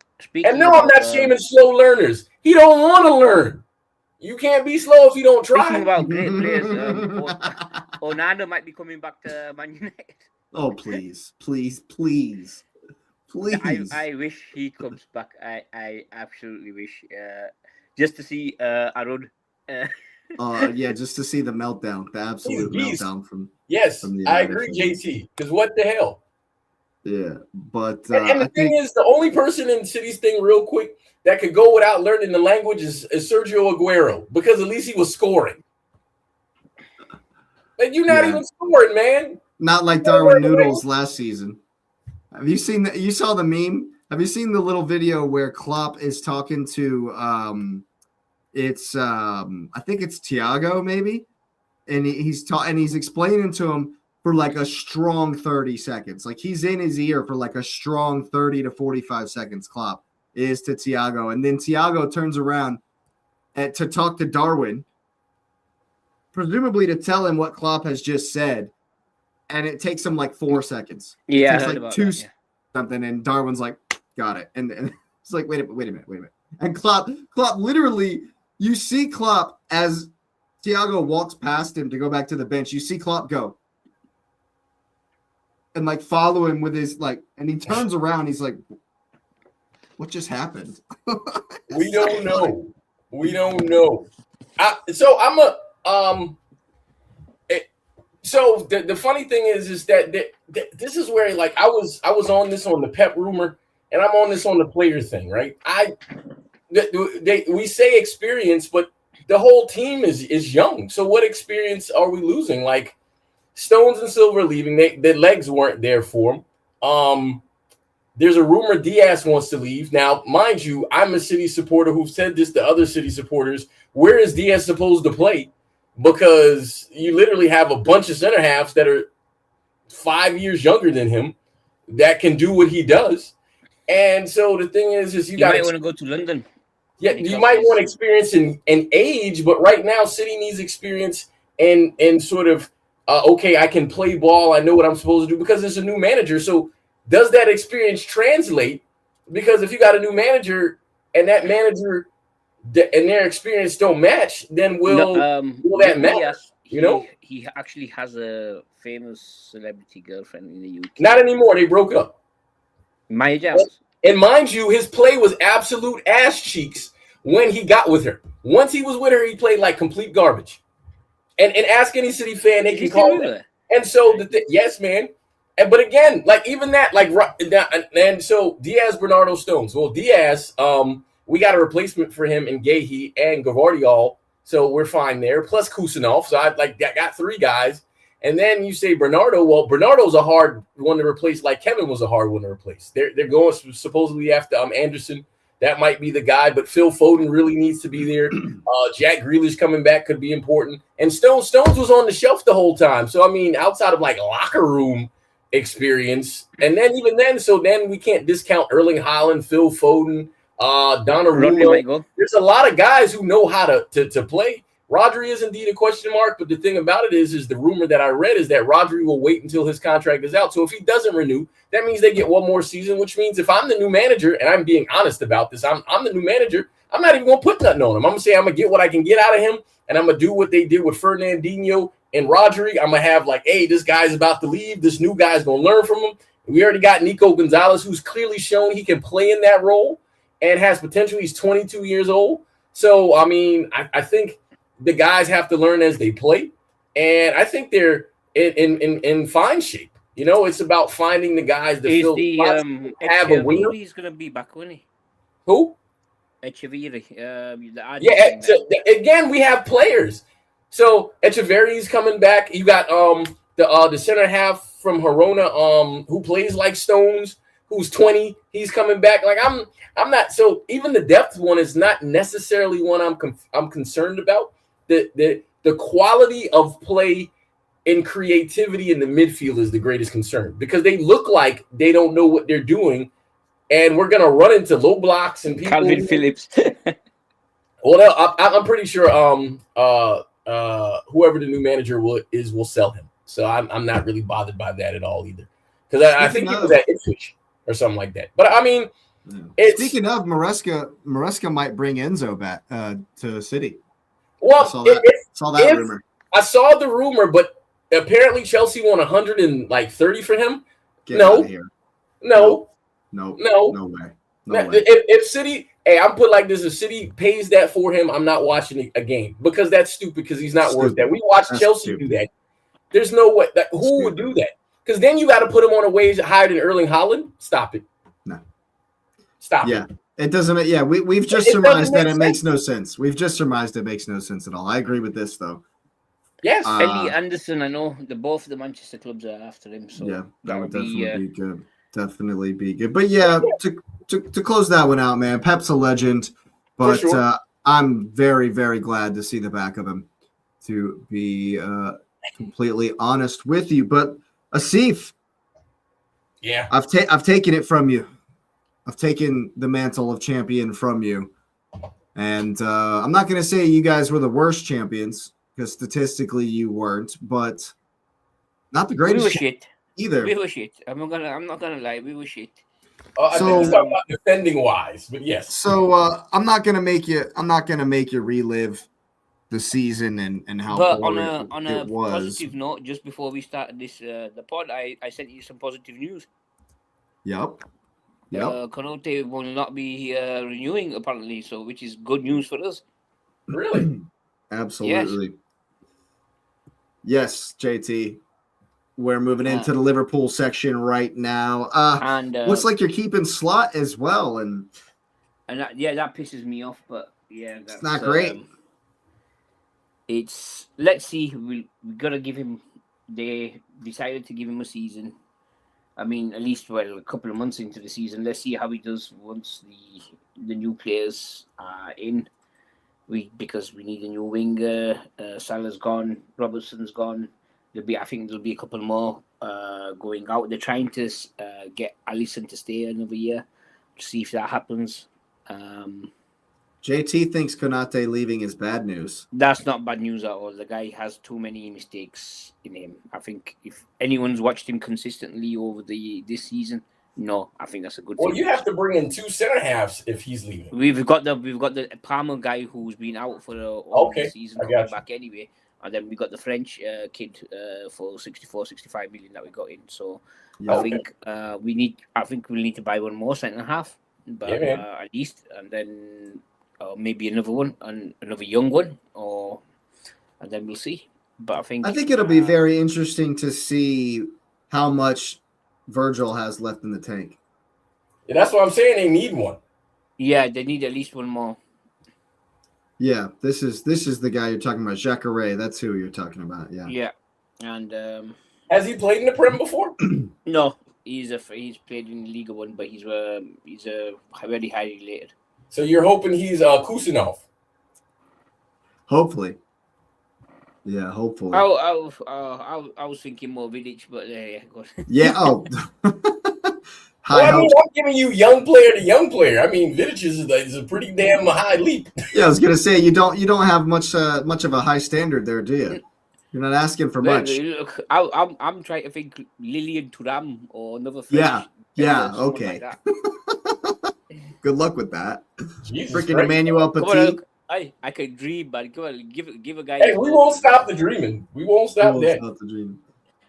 I'm not shaming slow learners. He don't want to learn. You can't be slow if you don't try. Speaking about great players, Onana might be coming back to Man United. Oh, please. I wish he comes back. I absolutely wish. Just to see Arun. Yeah, just to see the meltdown, the absolute meltdown from. Yes, I agree, JT. Because what the hell? Yeah, but and the thing is, the only person in City's thing, real quick, that could go without learning the language is Sergio Aguero, because at least he was scoring. Like you're not even scoring, man. Not like Darwin Noodles last season. Have you seen that? You saw the meme? Have you seen the little video where Klopp is talking to I think it's Thiago maybe, and he's explaining to him for like a strong 30 seconds. Like he's in his ear for like a strong 30 to 45 seconds. Klopp is to Thiago. And then Thiago turns around to talk to Darwin, presumably to tell him what Klopp has just said. And it takes him like 4 seconds. Yeah. It takes like two something. And Darwin's like, got it. And it's like, wait a minute. And Klopp literally, you see Klopp as Thiago walks past him to go back to the bench. You see Klopp go. And like follow him with his and he turns around. He's like, "What just happened?" We don't know. So the funny thing is that this is where I was on this on the Pep rumor, and I'm on this on the player thing, right? We say experience, but the whole team is young. So what experience are we losing? Like. Stones and Silva leaving. The legs weren't there for him. There's a rumor Diaz wants to leave. Now, mind you, I'm a City supporter who've said this to other City supporters. Where is Diaz supposed to play? Because you literally have a bunch of center halves that are 5 years younger than him that can do what he does. And so the thing is you might want to go to London. Yeah, you might want experience in age, but right now City needs experience and sort of okay, I can play ball. I know what I'm supposed to do because it's a new manager. So does that experience translate? Because if you got a new manager and that manager and their experience don't match, then will that matter? he actually has a famous celebrity girlfriend in the UK. Not anymore. They broke up. Maya Jams. And mind you, his play was absolute ass cheeks when he got with her. Once he was with her, he played like complete garbage. And ask any City fan, they can call that. And so, yes, man. But again, like even that, like, and so Diaz, Bernardo, Stones. Well, Diaz, we got a replacement for him in Gahey and Gvardiol, so we're fine there. Plus Kusanov, so I got 3 guys. And then you say Bernardo. Well, Bernardo's a hard one to replace, like Kevin was a hard one to replace. They're going supposedly after Anderson. That might be the guy, but Phil Foden really needs to be there. Jack Grealish coming back could be important. And Stones was on the shelf the whole time. So, I mean, outside of like locker room experience, and then even then, so then we can't discount Erling Haaland, Phil Foden, Donnarumma. There's a lot of guys who know how to play. Rodri is indeed a question mark, but the thing about it is the rumor that I read is that Rodri will wait until his contract is out. So if he doesn't renew, that means they get one more season, which means if I'm the new manager, and I'm being honest about this, I'm the new manager, I'm not even going to put nothing on him. I'm going to say I'm going to get what I can get out of him, and I'm going to do what they did with Fernandinho and Rodri. I'm going to have like, hey, this guy's about to leave. This new guy's going to learn from him. We already got Nico Gonzalez, who's clearly shown he can play in that role and has potential. He's 22 years old. So, I mean, I think the guys have to learn as they play, and I think they're in fine shape. You know, it's about finding the guys that have a winner. He's going to be back, won't he? Who? Echeverri. Again, we have players. So Echeverri's coming back. You got the center half from Girona, who plays like Stones, who's 20. He's coming back. Like I'm not. So even the depth one is not necessarily one I'm concerned about. The quality of play and creativity in the midfield is the greatest concern, because they look like they don't know what they're doing, and we're gonna run into low blocks and people. Calvin Phillips. Well, I'm pretty sure whoever the new manager will sell him. So I'm not really bothered by that at all either, because I think he was at Ipswich or something like that. But I mean, speaking of Maresca might bring Enzo back to City. Well, saw that rumor. I saw the rumor, but apparently Chelsea won 130 for him. Get out of here. No way. If City, hey, I'm put like this: if City pays that for him, I'm not watching a game, because that's stupid. Because he's not worth that. We watched Chelsea do that. There's no way who would do that? Because then you got to put him on a wage higher than Erling Haaland. Stop it. No. Stop. Yeah. It doesn't. Yeah, we've just surmised that it makes no sense. We've just surmised it makes no sense at all. I agree with this though. Yes, Ellie Anderson. I know both of the Manchester clubs are after him. So yeah, that would definitely be good. Definitely be good. But yeah, to close that one out, man. Pep's a legend, but sure. I'm very, very glad to see the back of him. To be completely honest with you, but Asif, yeah, I've taken it from you. I've taken the mantle of champion from you. And I'm not going to say you guys were the worst champions, because statistically you weren't, but not the greatest. We were shit either. We were shit. I'm not gonna lie. We were shit. I think it's talking about defending wise, but yes. So I'm not gonna make you relive the season and how. But on a positive note, just before we started this the pod, I sent you some positive news. Yep. Konote will not be renewing apparently, so which is good news for us. Really? Absolutely. Yes, JT. We're moving into the Liverpool section right now. And looks like you're keeping Slot as well, and that pisses me off. But yeah, it's not great. Let's see. We gotta give him. They decided to give him a season. I mean, at least a couple of months into the season. Let's see how he does once the new players are in. Because we need a new winger. Salah's gone. Robertson's gone. I think there'll be a couple more going out. They're trying to get Alisson to stay another year. To see if that happens. JT thinks Konate leaving is bad news. That's not bad news at all. The guy has too many mistakes in him. I think if anyone's watched him consistently over this season, no, I think that's a good thing. Well, you have to bring in 2 center halves if he's leaving. We've got the Palmer guy who's been out for the season coming back anyway. And then we got the French kid for 65 million that we got in. So Yeah. I think we'll need to buy one more centre half, but at least, and then maybe another one and another young one, and then we'll see. But I think it'll be very interesting to see how much Virgil has left in the tank. Yeah, that's what I'm saying. They need one. Yeah, they need at least one more. Yeah, this is the guy you're talking about, Jacare. That's who you're talking about. Yeah. Yeah, and has he played in the Prem before? No, he's played in Liga 1, but he's a very highly rated. So you're hoping he's Kusinov? Hopefully. Yeah, hopefully. I was thinking more Vidic, but yeah, yeah. Oh. I'm giving you young player to young player. I mean, Vidic is a pretty damn high leap. Yeah, I was gonna say you don't have much of a high standard there, do you? You're not asking for much. Look, I'm trying to think Lilian Thuram or another French. Yeah, okay. Like Good luck with that. Freaking Emmanuel Petit. I can dream, but come on, give a guy. Hey, we won't stop the dreaming. We won't stop that. Stop the dreaming.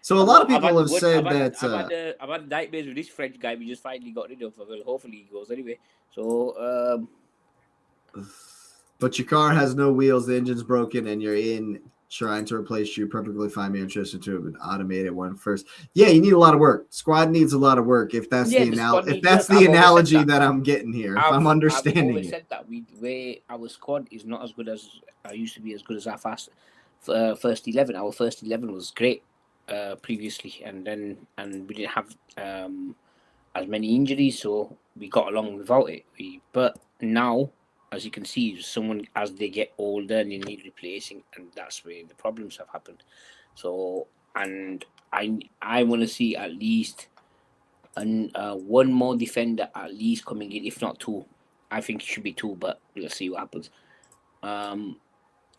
So a lot of people have said that I've had nightmares with this French guy we just finally got rid of. Well, hopefully he goes anyway. So, but your car has no wheels, the engine's broken, and you're in trying to replace you. Perfectly fine. Be interested to an automated one first. Yeah, you need a lot of work. Squad needs a lot of work. If that's the analogy that I'm getting here, if I'm understanding it. Said that our squad is not as good as used to be as good as our first 11. Our first 11 was great. Previously, and we didn't have as many injuries, so we got along without it. But now, as you can see, someone as they get older and they need replacing, and that's where the problems have happened. So, and I want to see at least one more defender at least coming in, if not two. I think it should be two, but let's see what happens.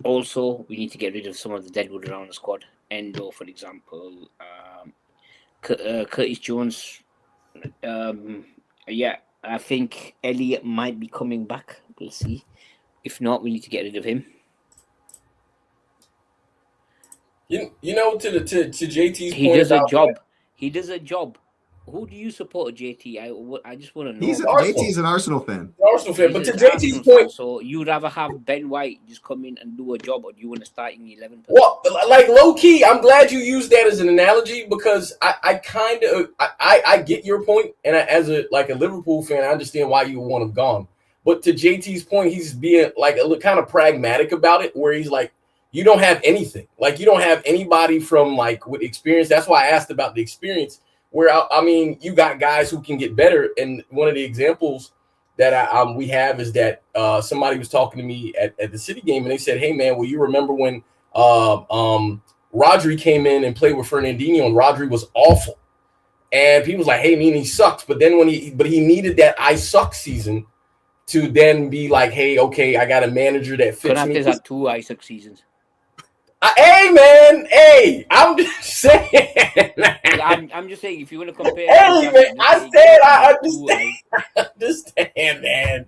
Also, we need to get rid of some of the deadwood around the squad. Endo, for example, Curtis Jones. I think Elliot might be coming back. We'll see. If not, we need to get rid of him. You know, to JT's he does a job. He does a job. Who do you support, JT? I just want to know. JT's an Arsenal fan. Arsenal fan, but to JT's point, so you'd rather have Ben White just come in and do a job, or do you want to start in the 11th? Well, like low key, I'm glad you used that as an analogy because I kind of get your point, and as a Liverpool fan, I understand why you would want him gone. But to JT's point, he's being like kind of pragmatic about it, where he's like, you don't have anything, like you don't have anybody from with experience. That's why I asked about the experience. Where I mean, you got guys who can get better, and one of the examples that we have is that somebody was talking to me at the City game, and they said, "Hey man, well you remember when Rodri came in and played with Fernandinho, and Rodri was awful, and people was like, hey, he sucks, but then he needed that I suck season to then be like, hey, okay, I got a manager that fits me." Konate had 2 I suck seasons. Hey man, hey, I'm just saying. I'm just saying, if you want to compare. Hey man, I said I understand. I understand, man.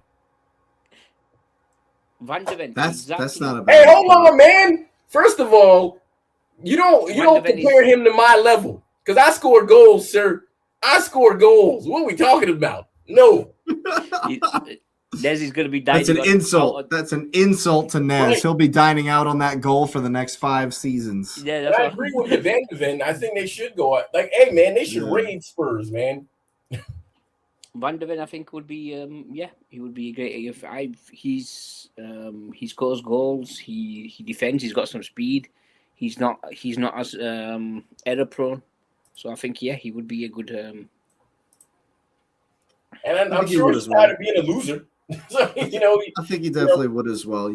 Van de Ven. That's not a bad. Hey, hold on, man. First of all, you don't compare him to my level because I scored goals, sir. I scored goals. What are we talking about? No. Nez is going to be dining. That's an insult. That's an insult to Nez. Right. He'll be dining out on that goal for the next 5 seasons. Yeah, I agree with the Van de Ven. I think they should go like, hey man, they should raid Spurs, man. Van de Ven, I think, would be he would be great. He scores goals. He defends. He's got some speed. He's not as error prone. So I think he would be a good. And I'm sure he's tired of being a loser. So, I think he definitely would as well.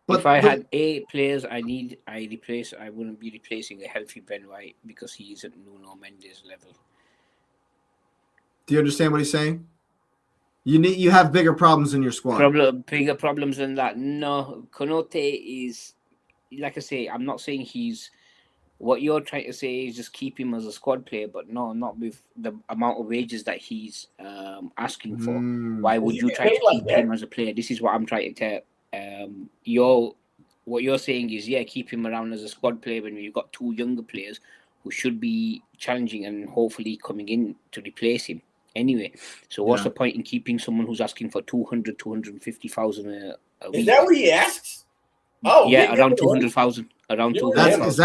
But if I had 8 players, I wouldn't be replacing a healthy Ben White because he isn't Nuno Mendes level. Do you understand what he's saying? You have bigger problems in your squad. Bigger problems than that. No, Konate is, like I say, I'm not saying he's. What you're trying to say is just keep him as a squad player, but no, not with the amount of wages that he's asking for. Why would you try to keep him as a player? This is what I'm trying to tell. what you're saying is, keep him around as a squad player when you've got two younger players who should be challenging and hopefully coming in to replace him anyway. So what's the point in keeping someone who's asking for 250,000 a week? Is that what he asks? Oh, yeah, around 200,000. Around 200,000. Is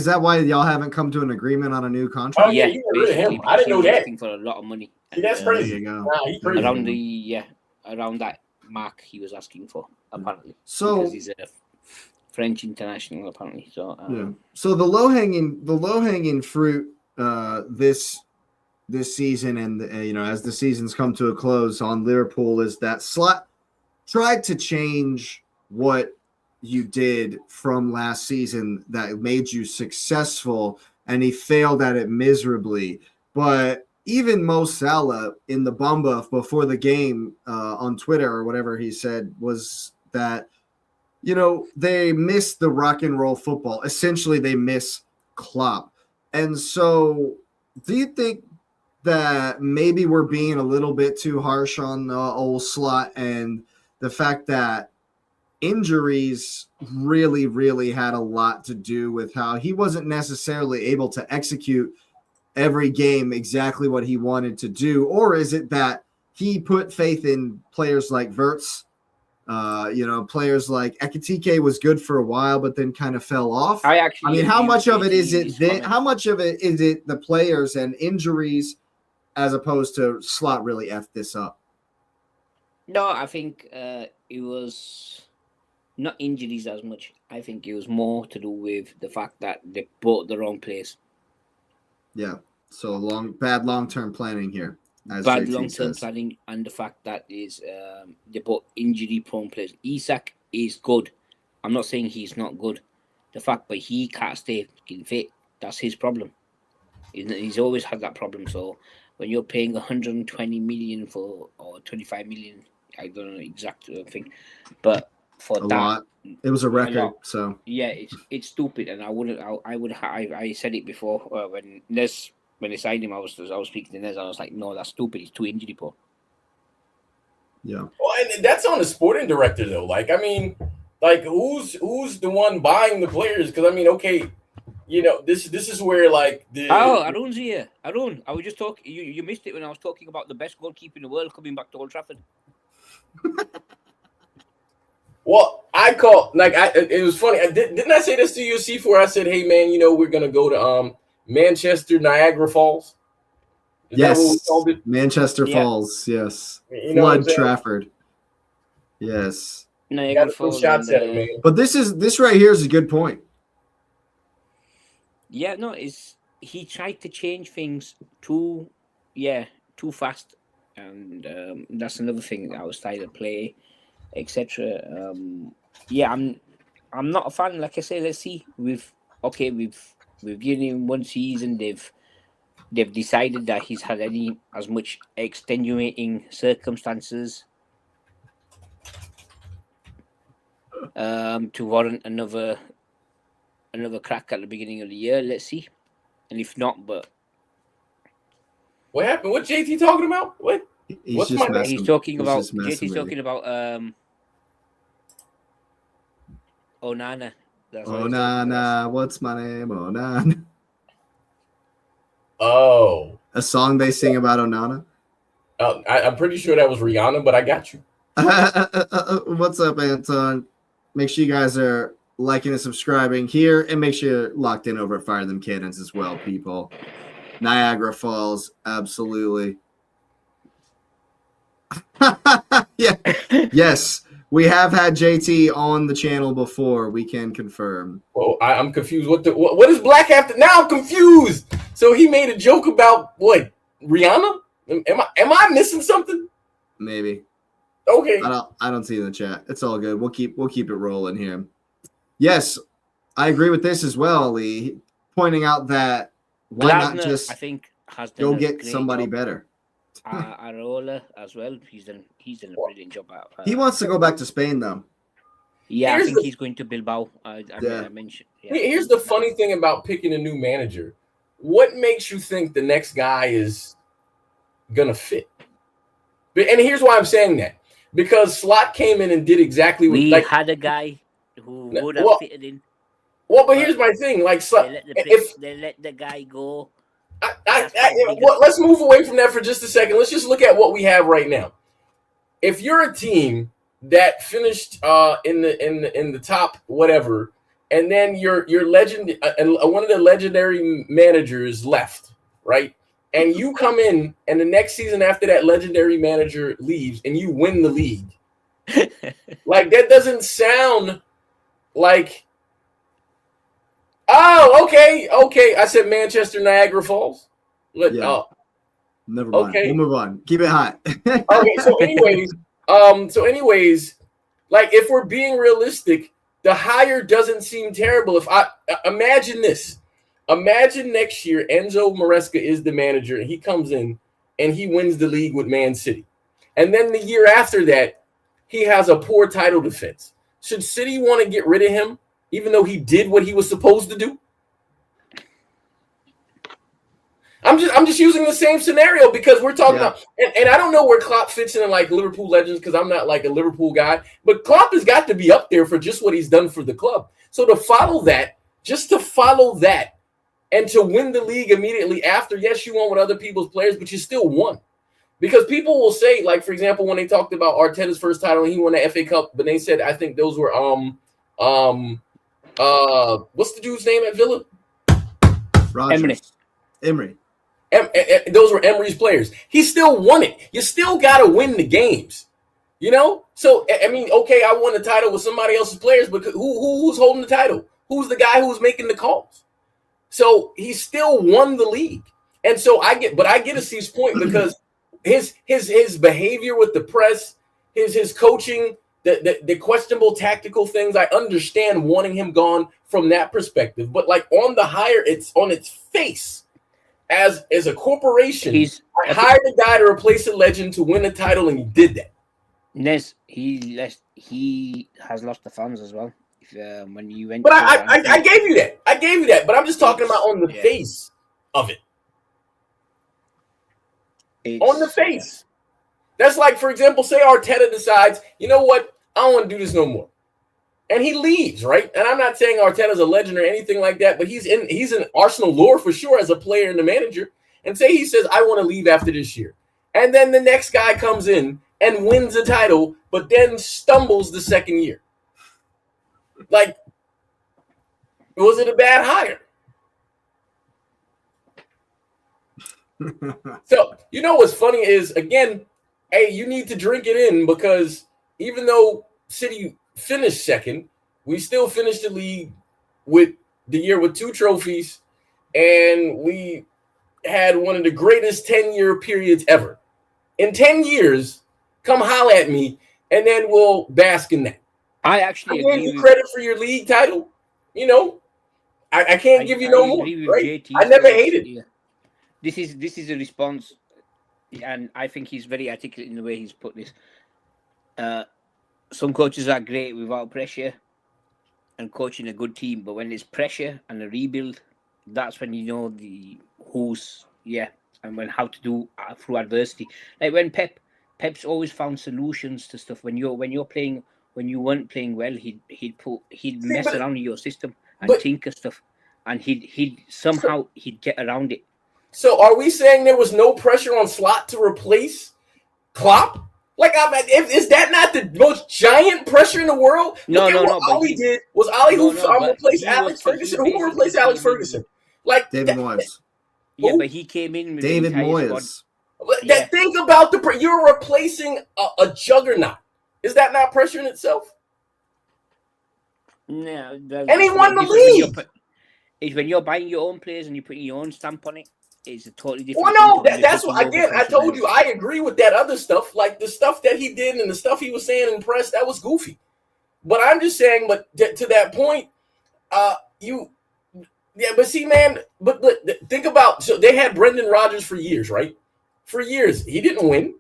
that why y'all haven't come to an agreement on a new contract? Oh, yeah, you got rid of him. I didn't know that. Asking for a lot of money. See, that's crazy. There you go. Nah, he's crazy. Around that mark he was asking for, apparently. So because he's a French international, apparently. So So the low hanging fruit this season, and as the season's come to a close on Liverpool, is that Slot tried to change what you did from last season that made you successful, and he failed at it miserably. But even Mo Salah in the Bumba before the game on Twitter or whatever he said was that, they miss the rock and roll football. Essentially, they miss Klopp. And so do you think that maybe we're being a little bit too harsh on old Slot, and the fact that injuries really, really had a lot to do with how he wasn't necessarily able to execute every game exactly what he wanted to do? Or is it that he put faith in players like Verts, players like Ekitike was good for a while, but then kind of fell off? How much of it is it the players and injuries as opposed to Slot really effed this up? No, I think it was not injuries as much. I think it was more to do with the fact that they bought the wrong players. Yeah, so bad long-term planning here. Bad long-term planning, and the fact that is they bought injury-prone players. Isak is good. I'm not saying he's not good. The fact that he can't stay fit, that's his problem. He's always had that problem. So when you're paying 120 million or 25 million, I don't know the exact thing, but for a lot. It was a record. So yeah, it's stupid, and I said it before when they signed him. I was speaking to Nez. I was like, no, that's stupid. He's too injury prone. Yeah. Well, and that's on the sporting director though. Who's the one buying the players? Because okay, this is where Arun's here. Arun, I was just talking. You missed it when I was talking about the best goalkeeper in the world coming back to Old Trafford. Well, it was funny. Didn't I say this to you, C4? I said, hey, man, we're going to go to Manchester, Niagara Falls. Is that what we called it? Manchester Falls, yes. Flood Trafford. Yes. Niagara Falls. Shots at him, man. But this right here is a good point. Yeah, no, he tried to change things too fast. And that's another thing, our style of play, etc. I'm not a fan. Like I say, let's see. We've given him one season. They've decided that he's had as much extenuating circumstances to warrant another crack at the beginning of the year. Let's see, and if not, but. What happened? What JT talking about? What? He's talking about JT's talking about Onana. Onana, what's my name? Onana. Oh. A song they sing about Onana? I'm pretty sure that was Rihanna, but I got you. What's up, Anton? Make sure you guys are liking and subscribing here, and make sure you're locked in over at Fire Them Cannons as well, people. Niagara Falls, absolutely. Yeah. Yes, we have had JT on the channel before. We can confirm. Well, I'm confused. What does Black have to? Now I'm confused. So he made a joke about what? Rihanna? Am I missing something? Maybe. Okay. I don't see it in the chat. It's all good. We'll keep it rolling here. Yes, I agree with this as well, Lee. Pointing out that why not just go get somebody better? Arola as well. He's done a brilliant job. He wants to go back to Spain though. Yeah, I think he's going to Bilbao. I mentioned. Yeah. Here's the funny thing about picking a new manager. What makes you think the next guy is gonna fit? And here's why I'm saying that. Because Slot came in and did exactly what we had a guy who would have fitted in. Well, but here's my thing. Like, so, they let the guy go. Let's move away from that for just a second. Let's just look at what we have right now. If you're a team that finished in the top whatever, and then your legend and one of the legendary managers left, right? And you come in, and the next season after that legendary manager leaves, and you win the league. Like, that doesn't sound like, oh, okay. I said Manchester, Niagara Falls. Never mind. Okay. We'll move on. Keep it hot. Okay, so anyways, like, if we're being realistic, the hire doesn't seem terrible. If I imagine this. Imagine next year Enzo Maresca is the manager and he comes in and he wins the league with Man City. And then the year after that, he has a poor title defense. Should City want to get rid of him, even though he did what he was supposed to do? I'm just using the same scenario because we're talking about, and I don't know where Klopp fits in like Liverpool legends because I'm not like a Liverpool guy, but Klopp has got to be up there for just what he's done for the club. So to follow that, and to win the league immediately after, yes, you won with other people's players, but you still won. Because people will say, like, for example, when they talked about Arteta's first title and he won the FA Cup, but they said, I think those were what's the dude's name at Villa? Emery. Those were Emery's players. He still won it. You still got to win the games, you know? So, I mean, okay, I won the title with somebody else's players, but who's holding the title? Who's the guy who's making the calls? So he still won the league. And so I get to see his point because his behavior with the press, his coaching, the questionable tactical things, I understand wanting him gone from that perspective. But like on the hire, it's on its face. As a corporation, I hired a guy to replace a legend to win a title, and he did that. Nes, he has lost the fans as well. When you went, but I gave you that. But I'm just talking about on the face of it. On the face. That's like, for example, say Arteta decides, you know what, I don't want to do this no more. And he leaves, right? And I'm not saying Arteta's a legend or anything like that, but he's in Arsenal lore for sure as a player and a manager. And say he says, I want to leave after this year. And then the next guy comes in and wins the title, but then stumbles the second year. Like, was it a bad hire? So, you know what's funny is, again, hey, you need to drink it in because even though City finished second, we still finished the league with the year with 2 trophies, and we had one of the greatest 10-year periods ever. In 10 years, come holler at me, and then we'll bask in that. I actually gave you credit for your league title. You know, I can't give you no more. Right? I never hated. Yeah. This is a response, and I think he's very articulate in the way he's put this. Some coaches are great without pressure and coaching a good team, but when there's pressure and a rebuild, that's when you know and when how to do through adversity. Like when Pep's always found solutions to stuff. When you weren't playing well, he'd mess around with your system and tinker stuff, and he'd get around it. So are we saying there was no pressure on Slot to replace Klopp? Like, is that not the most giant pressure in the world? No. Ollie did was Ollie replaced Alex Ferguson. Who replaced Alex Ferguson? Like David Moyes. Yeah, but he came in with David Moyes. Think about you're replacing a juggernaut. Is that not pressure in itself? No. And he won the league. It's when you're buying your own players and you're putting your own stamp on it. It's a totally different. Well, no, that's what, again, I told you, I agree with that other stuff. Like the stuff that he did and the stuff he was saying in press, that was goofy. But I'm just saying, but to that point, but see, man, but think about, so they had Brendan Rodgers for years, right? For years. He didn't win.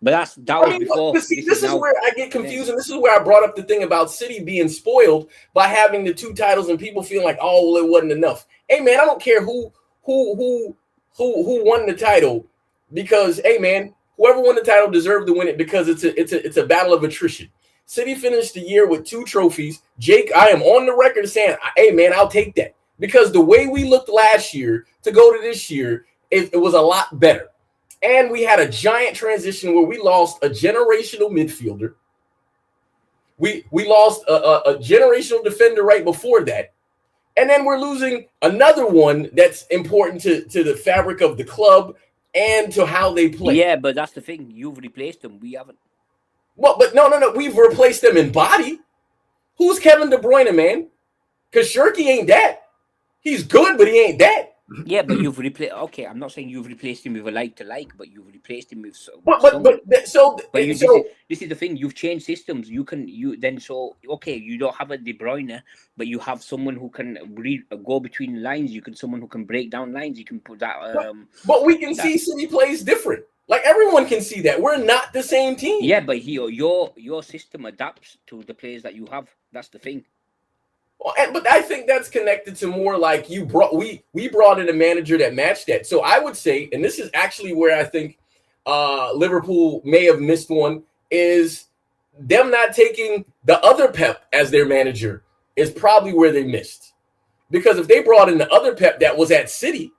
But that was before. This is where I get confused, and this is where I brought up the thing about City being spoiled by having the 2 titles and people feeling like, oh, well, it wasn't enough. Hey, man, I don't care who won the title, because, hey, man, whoever won the title deserved to win it because it's a battle of attrition. City finished the year with 2 trophies. Jake, I am on the record saying, hey, man, I'll take that. Because the way we looked last year to go to this year, it was a lot better. And we had a giant transition where we lost a generational midfielder. We lost a generational defender right before that. And then we're losing another one that's important to the fabric of the club and to how they play. Yeah, but that's the thing. You've replaced them. We haven't. Well, but no. We've replaced them in body. Who's Kevin De Bruyne, man? Because Shirky ain't that. He's good, but he ain't that. Yeah, but you've replaced. Okay, I'm not saying you've replaced him with a like to like, but you've replaced him with. This is the thing. You've changed systems. You don't have a De Bruyne, but you have someone who can go between the lines. You can someone who can break down lines. You can put that. But we can see City plays different. Like everyone can see that we're not the same team. Yeah, but your system adapts to the players that you have. That's the thing. But I think that's connected to more like we brought in a manager that matched that. So I would say, and this is actually where I think Liverpool may have missed one, is them not taking the other Pep as their manager is probably where they missed. Because if they brought in the other Pep that was at City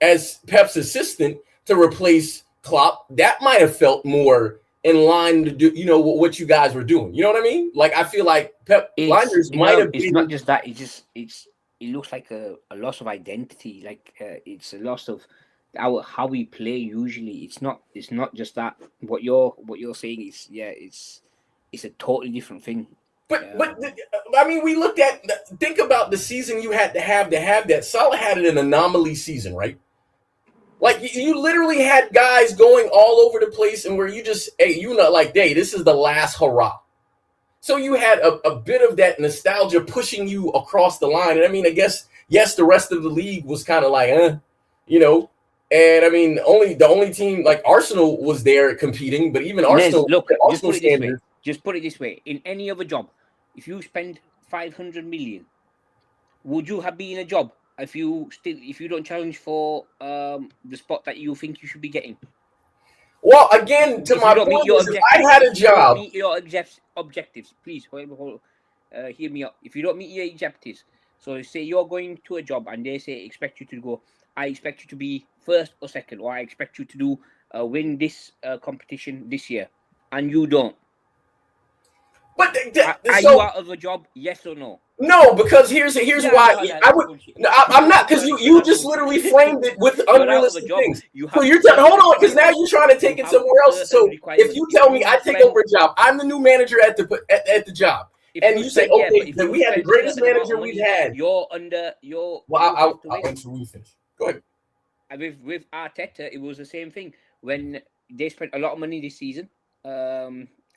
as Pep's assistant to replace Klopp, that might have felt more in line to do, what you guys were doing. You know what I mean? Like, I feel like Pep Blinders might have been. It's not just that. It looks like a loss of identity. Like it's a loss of how we play usually. It's not just that. What you're saying is, it's a totally different thing. But I mean, we looked at. Think about the season you had to have that. Salah had an anomaly season, right? Like, you literally had guys going all over the place and where you just, this is the last hurrah. So you had a bit of that nostalgia pushing you across the line. And I mean, I guess, yes, the rest of the league was kind of like, And I mean, the only team, like Arsenal was there competing, but even Arsenal, just put it this way. In any other job, if you spend 500 million, would you have been in a job? If you don't challenge for the spot that you think you should be getting. Well, again, to my point, I had a job. Meet your objectives, please. Hear me out. If you don't meet your objectives, so say you're going to a job and they expect you to go. I expect you to be first or second, or I expect you to do win this competition this year, and you don't. But are you out of a job? Yes or no? No, because here's why I would. No, I'm not, because you just literally framed it with unrealistic things. So hold on, because now you're trying to take it somewhere else. So if you tell me I take over a job, I'm the new manager at the job, and you say, okay, then we had the greatest manager we've had. You're under your. Well, I'll answer when you finish. Go ahead. With Arteta, it was the same thing when they spent a lot of money this season.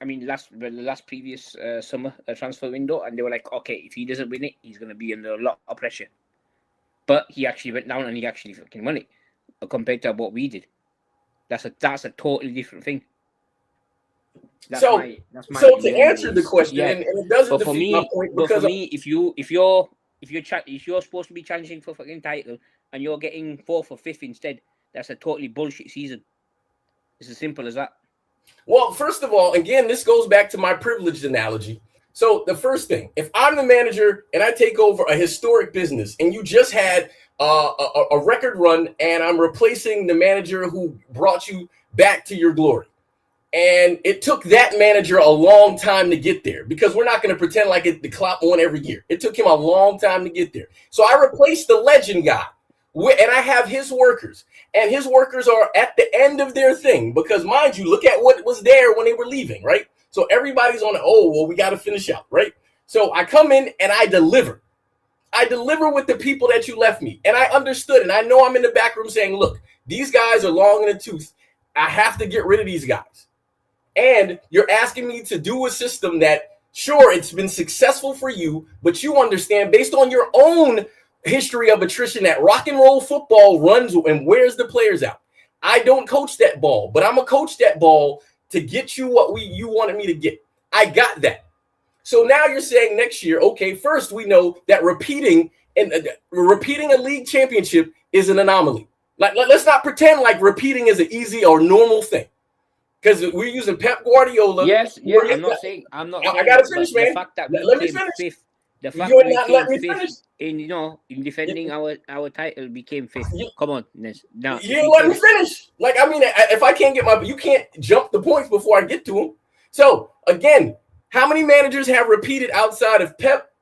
I mean, the last previous summer transfer window, and they were like, okay, if he doesn't win it, he's going to be under a lot of pressure. But he actually went down and he actually fucking won it compared to what we did. That's a totally different thing. That's my to answer the question, and it doesn't defeat my point. But for me, if you're supposed to be challenging for fucking title and you're getting 4th or 5th instead, that's a totally bullshit season. It's as simple as that. Well, first of all, again, this goes back to my privileged analogy. So the first thing, if I'm the manager and I take over a historic business and you just had a record run and I'm replacing the manager who brought you back to your glory, and it took that manager a long time to get there, because we're not going to pretend like the Klopp won every year. It took him a long time to get there. So I replaced the legend guy. And I have his workers, and his workers are at the end of their thing, because, mind you, look at what was there when they were leaving, right? So everybody's on we got to finish out, right? So I come in and I deliver. I deliver with the people that you left me. And I understood, and I know I'm in the back room saying, look, these guys are long in the tooth. I have to get rid of these guys. And you're asking me to do a system that, sure, it's been successful for you, but you understand, based on your own history of attrition, that rock and roll football runs and wears the players out. I don't coach that ball, but I'm a coach that ball to get you what you wanted me to get. I got that. So now you're saying next year, okay, first we know that repeating a league championship is an anomaly. Like, let's not pretend like repeating is an easy or normal thing, because we're using Pep Guardiola. Yes, yeah. I'm not. I gotta finish, man. The fact that we let me came finish. fifth. The fact You're we not came letting me fifth finish. in defending our title, we came fifth. Come on, Nez. Now you ain't letting me finish. Like, I mean, if I can't get you can't jump the points before I get to them. So again, how many managers have repeated outside of Pep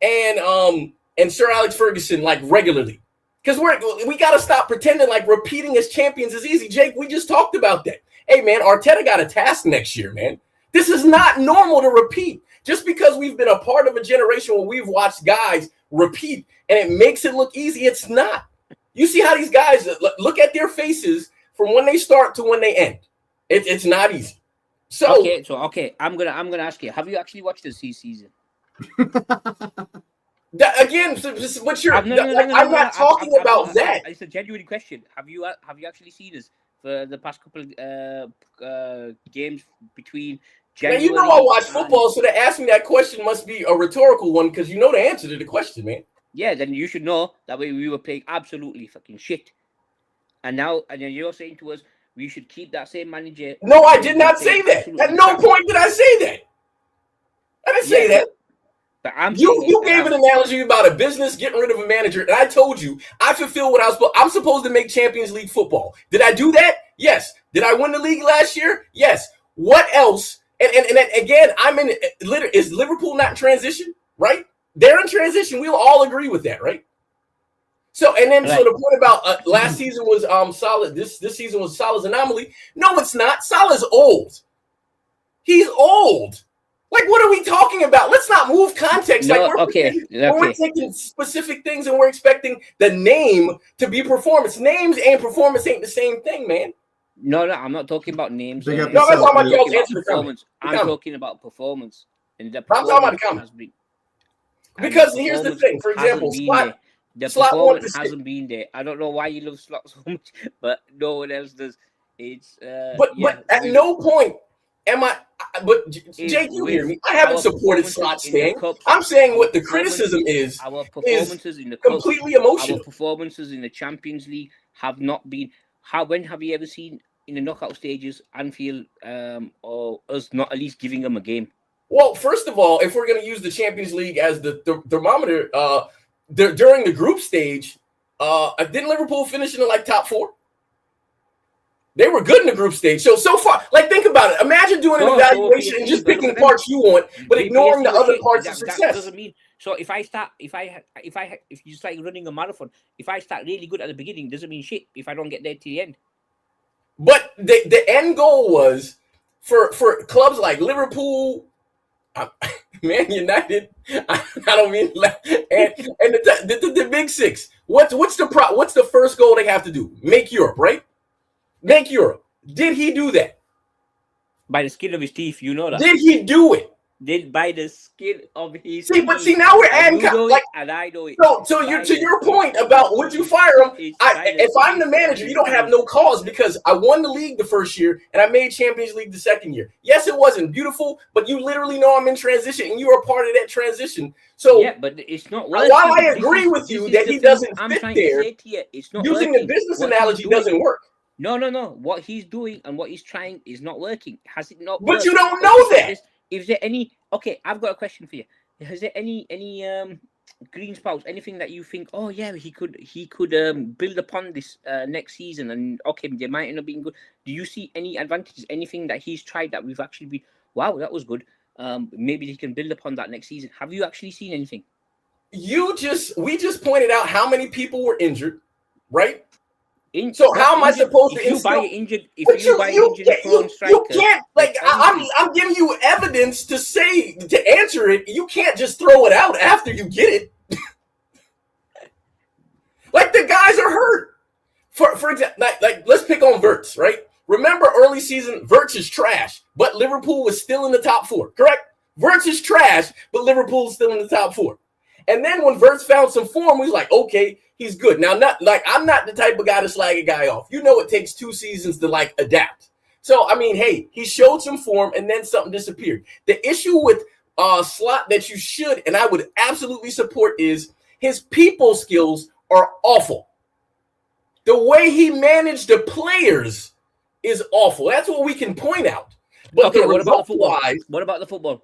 and Sir Alex Ferguson like regularly? Because we got to stop pretending like repeating as champions is easy. Jake, we just talked about that. Hey, man, Arteta got a task next year, man. This is not normal to repeat. Just because we've been a part of a generation where we've watched guys repeat and it makes it look easy, it's not. You see how these guys look at their faces from when they start to when they end. It's not easy. Okay. I'm gonna ask you. Have you actually watched the season? Again, what's your? I'm not talking about that. It's a genuine question. Have you actually seen this for the past couple of games between January? Man, you know I watch football, so to ask me that question must be a rhetorical one because you know the answer to the question, man. Yeah, then you should know that we were playing absolutely fucking shit, and then you're saying to us we should keep that same manager. No, I did not say that. At no point did I say that. I didn't say that. You gave an analogy about a business getting rid of a manager, and I told you I fulfill what I'm supposed to make Champions League football. Did I do that? Yes. Did I win the league last year? Yes. What else? And again, is Liverpool not in transition? Right? They're in transition. We'll all agree with that, right? So the point about last season was solid. This season was Salah's anomaly. No, it's not. Salah's old. He's old. Like, what are we talking about? Let's not move context. No, we're taking specific things and we're expecting the name to be performance. Names and performance ain't the same thing, man. No, I'm not talking about names. I'm talking about performance. I'm talking about performance. And the I'm talking about the comment. Because here's the thing. For example, Slot performance hasn't been there. I don't know why you love Slot so much, but no one else does. It's but at no point am I. But Jake, you hear me? I haven't supported Slot staying. I'm saying what the criticism is. Our performances in the completely emotional. Our performances in the Champions League have not been. When have you ever seen in the knockout stages Anfield or us not at least giving them a game? Well, first of all, if we're going to use the Champions League as the thermometer, during the group stage, didn't Liverpool finish in the top 4? They were good in the group stage. So far, think about it. Imagine doing an evaluation and just picking the parts you want, but ignoring the other parts of success. That doesn't mean. So if you start running a marathon, if I start really good at the beginning, doesn't mean shit if I don't get there to the end. But the end goal was for clubs like Liverpool, Man United. I don't mean and the big six. What's the first goal they have to do? Make Europe, right? Make Europe. Did he do that? By the skin of his teeth, you know that. Did he do it? By the skin of his teeth. But now we're adding and I know it. So to your point about would you fire him? If I'm the manager, you don't have no cause because I won the league the first year and I made Champions League the second year. Yes, it wasn't beautiful, but you literally know I'm in transition and you are a part of that transition. So yeah, but it's not working. While I agree with you that he doesn't fit there, it's not using working. the business analogy doesn't work. No. What he's doing and what he's trying is not working. Has it not? But you don't know that. Is there any? Okay, I've got a question for you. Is there any green sprouts? Anything that you think? Oh yeah, he could build upon this next season. And okay, they might not have been good. Do you see any advantages? Anything that he's tried that we've actually been? Wow, that was good. Maybe he can build upon that next season. Have you actually seen anything? We just pointed out how many people were injured, right? So how am I supposed to instill? If you buy injured striker, you can't. I'm giving you evidence to answer it. You can't just throw it out after you get it. The guys are hurt. For example, let's pick on Wirtz, right? Remember early season, Wirtz is trash, but Liverpool was still in the top 4. Correct? Wirtz is trash, but Liverpool is still in the top 4. And then when Wirtz found some form, we was like, okay, he's good. Now, I'm not the type of guy to slag a guy off. You know, it takes 2 seasons to adapt. So, I mean, hey, he showed some form and then something disappeared. The issue with Slot that you should, and I would absolutely support, is his people skills are awful. The way he managed the players is awful. That's what we can point out. But okay, what about the football? What about the football?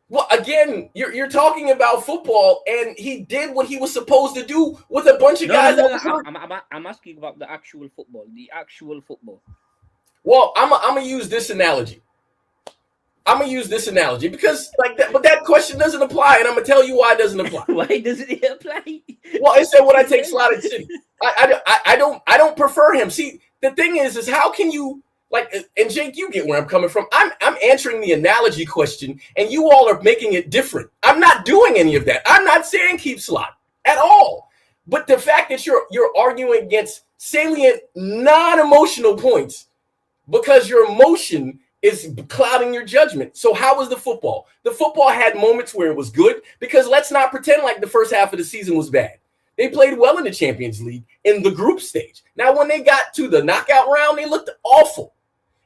Well, again, you're talking about football, and he did what he was supposed to do with a bunch of guys. I'm asking about the actual football. The actual football. Well, I'm gonna use this analogy. Because like that, but that question doesn't apply, and I'm gonna tell you why it doesn't apply. Why doesn't it apply? Well, it said when I take Slotted City, I don't prefer him. See, the thing is how can you like? And Jake, you get where I'm coming from. I'm answering the analogy question, and you all are making it different. I'm not doing any of that. I'm not saying keep Slot at all. But the fact that you're arguing against salient, non-emotional points because your emotion is clouding your judgment. So how was the football? The football had moments where it was good because let's not pretend like the first half of the season was bad. They played well in the Champions League in the group stage. Now, when they got to the knockout round, they looked awful.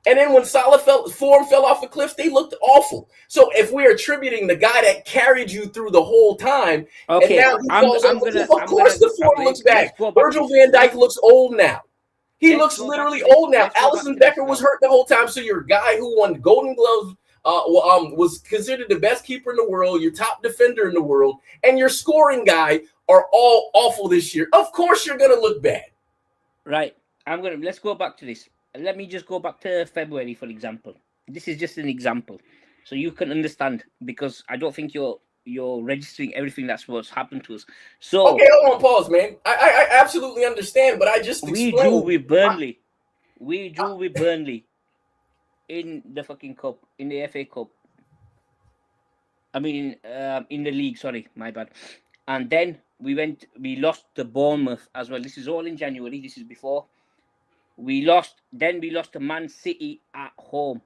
And then when form fell off the cliff, they looked awful. So if we're attributing the guy that carried you through the whole time, okay, and now of course the form looks bad. Virgil van Dijk looks old now. He looks literally old now. Alisson Becker was hurt the whole time. So your guy who won Golden Glove was considered the best keeper in the world, your top defender in the world, and your scoring guy are all awful this year. Of course you're going to look bad. Right. Let's go back to this. Let me just go back to February, for example. This is just an example. So you can understand, because I don't think you're registering everything that's what's happened to us. So okay, hold on, pause, man. I absolutely understand, but I just we drew with Burnley. We drew with Burnley in the fucking cup, in the FA Cup. I mean, in the league. Sorry, my bad. And then we lost to Bournemouth as well. This is all in January. This is before we lost. Then we lost to Man City at home,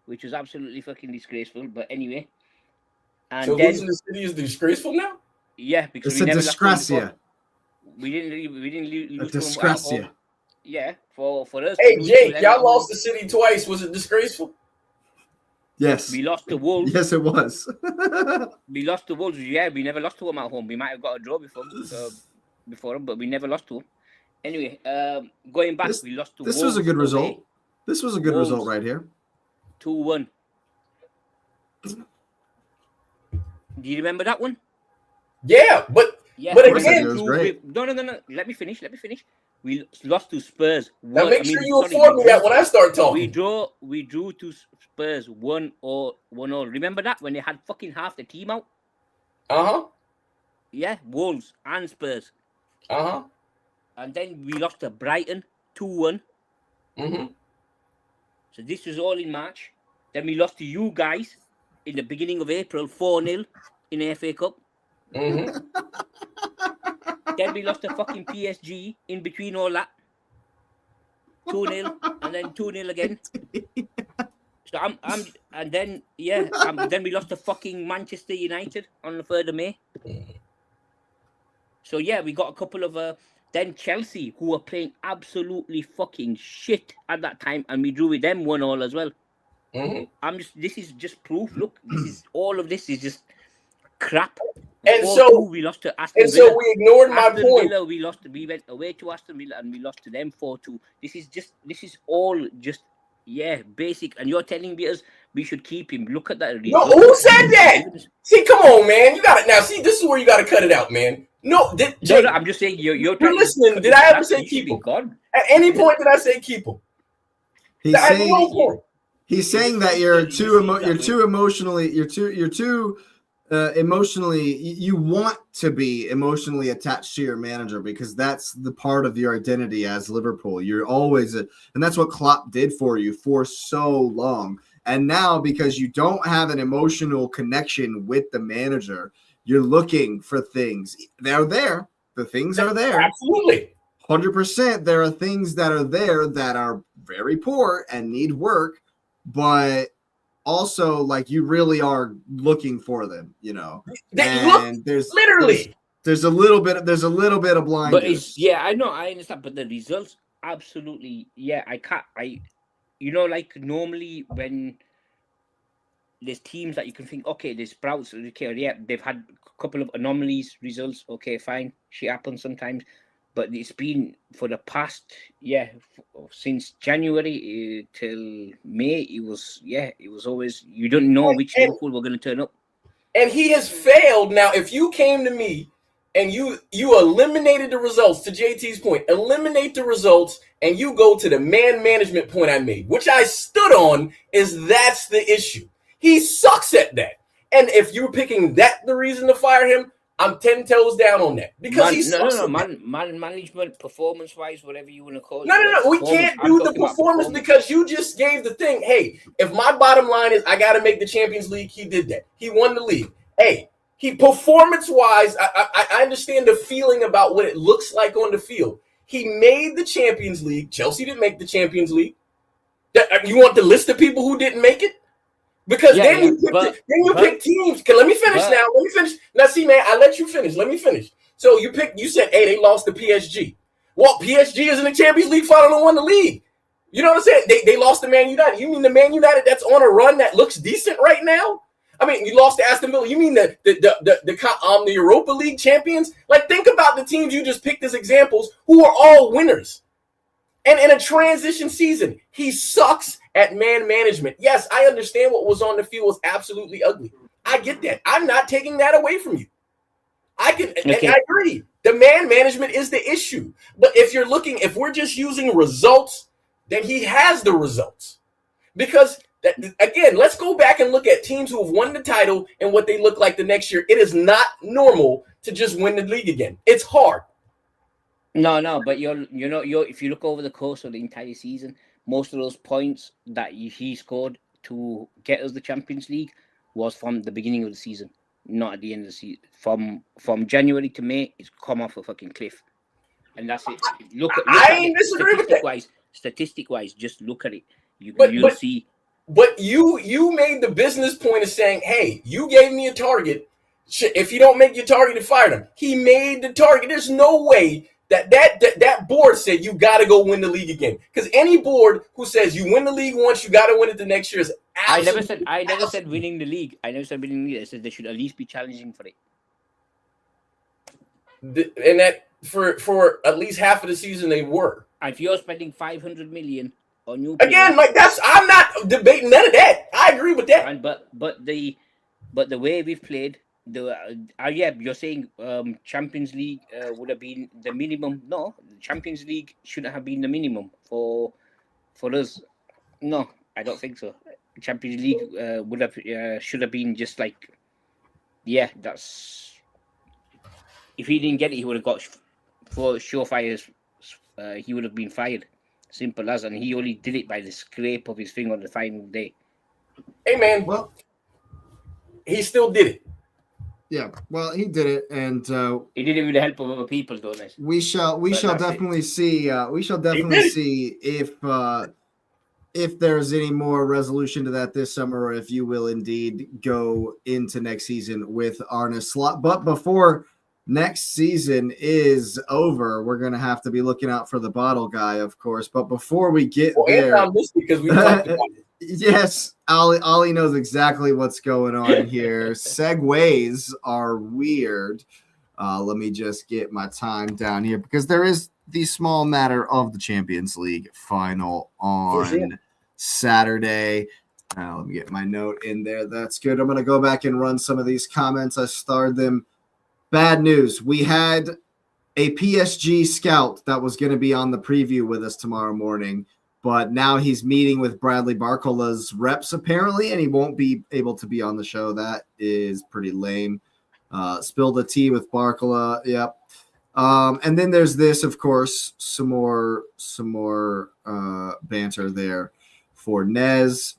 which was absolutely fucking disgraceful. But anyway. And so then, losing the City is disgraceful now? Yeah, because it's a disgracia. We didn't lose. A disgracia. Yeah, for us. Hey Jake, y'all lost the City twice. Was it disgraceful? Yes. We lost to Wolves. Yes, it was. We lost to Wolves. Yeah, we never lost to them at home. We might have got a draw before them, but we never lost to them. Anyway, going back, we lost to Wolves. This was a good result. This was a good result right here. 2-1. Do you remember that one? Yeah, but again, no. Let me finish. We lost to Spurs. Now make sure you inform me that when I start talking. We drew to Spurs 1-1. Remember that when they had fucking half the team out? Yeah, Wolves and Spurs. And then we lost to Brighton 2-1. So this was all in March. Then we lost to you guys in the beginning of April, 4-0 in the FA Cup. Then we lost to fucking PSG in between all that. 2-0 and then 2-0 again. So then we lost to fucking Manchester United on the 3rd of May. So yeah, we got a couple of then Chelsea, who were playing absolutely fucking shit at that time, and we drew with them 1-1 as well. This is just proof. Look, all of this is just crap. And so we lost to Aston Villa. So we ignored my point. Villa, we went away to Aston Villa and we lost to them 4-2. This is all just basic. And you're telling me we should keep him. Look at that. No, who said that? See, come on, man. You got it now. See, this is where you got to cut it out, man. No, no, I'm just saying you're listening. Did I ever say keep him? At any point did I say keep him? He's saying that you're too emotionally. You want to be emotionally attached to your manager because that's the part of your identity as Liverpool. You're always and that's what Klopp did for you for so long. And now because you don't have an emotional connection with the manager, you're looking for things. They're there. The things are there. Absolutely. 100%. There are things that are there that are very poor and need work, but also, like, you really are looking for them, you know. And there's a little bit of blindness. But I know, I understand. But the results, absolutely, like normally when there's teams that you can think, okay, there's Sprouts, okay, yeah, they've had a couple of anomalies results, okay, fine, shit happens sometimes. but it's been for the past since January till May. It was always you don't know which Liverpool were going to turn up. And he has failed. Now, if you came to me and you eliminated the results, to JT's point, eliminate the results, and you go to the man management point I made, which I stood on, that's the issue. He sucks at that. And if you're picking that the reason to fire him, I'm 10 toes down on that. Because he sucks at that. Man management, performance-wise, whatever you want to call it. No. We can't do the performance because you just gave the thing. Hey, if my bottom line is I got to make the Champions League, he did that. He won the league. Hey, he performance-wise, I understand the feeling about what it looks like on the field. He made the Champions League. Chelsea didn't make the Champions League. You want the list of people who didn't make it? Because then you pick teams. Okay, let me finish now. Let me finish. Now, see, man, I let you finish. Let me finish. So you said, hey, they lost to PSG. Well, PSG is in the Champions League final and won the league. You know what I'm saying? They lost to Man United. You mean the Man United that's on a run that looks decent right now? I mean, you lost to Aston Villa. You mean the Europa League champions? Like, think about the teams you just picked as examples who are all winners. And in a transition season, he sucks at man management. Yes, I understand what was on the field was absolutely ugly. I get that. I'm not taking that away from you. And I agree. The man management is the issue. But if we're just using results, then he has the results. Because, again, let's go back and look at teams who have won the title and what they look like the next year. It is not normal to just win the league again. It's hard. No, but if you look over the course of the entire season, most of those points that he scored to get us the Champions League was from the beginning of the season, not at the end of the season. From January to May, it's come off a fucking cliff, and that's it. I ain't disagree with that. Statistic-wise, just look at it. You'll see. But you made the business point of saying, "Hey, you gave me a target. If you don't make your target, you fire them." He made the target. There's no way that board said you got to go win the league again. Because any board who says you win the league once, you got to win it the next year is absolutely. I never said winning the league. I said they should at least be challenging for it. And that for at least half of the season they were. And if you're spending 500 million on new again, players, I'm not debating none of that. I agree with that. And but the way we've played. You're saying Champions League would have been the minimum. No, Champions League shouldn't have been the minimum for us. No, I don't think so. Champions League should have been just like, that's. If he didn't get it, he would have got for surefire. He would have been fired. Simple as, and he only did it by the scrape of his finger on the final day. Hey man, well, he still did it. Yeah, well, he did it, and he did it with the help of other people, don't it? We shall definitely see. We shall definitely see if there's any more resolution to that this summer, or if you will indeed go into next season with Arne Slot. But before next season is over, we're gonna have to be looking out for the bottle guy, of course. But before we get there, because we talked about it. Yes, Ollie knows exactly what's going on here. Segues are weird. Let me just get my time down here because there is the small matter of the Champions League final on Saturday. Let me get my note in there. That's good. I'm going to go back and run some of these comments. I starred them. Bad news. We had a PSG scout that was going to be on the preview with us tomorrow morning. But now he's meeting with Bradley Barcola's reps, apparently, and he won't be able to be on the show. That is pretty lame. Spilled the tea with Barcola. Yep. And then there's this, of course, some more banter there for Nez.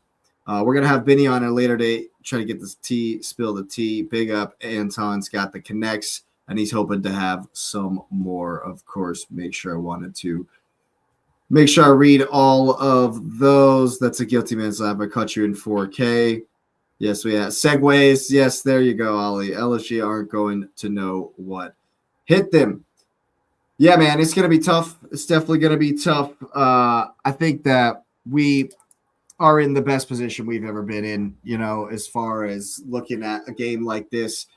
We're going to have Benny on a later date, try to get this tea, spill the tea. Big up. Anton's got the connects, and he's hoping to have some more, of course. Make sure I read all of those. That's a guilty man's lab. I caught you in 4K. Yes, we have segues. Yes, there you go, Ollie. LSG aren't going to know what hit them. Yeah, man, it's going to be tough. It's definitely going to be tough. I think that we are in the best position we've ever been in, as far as looking at a game like this.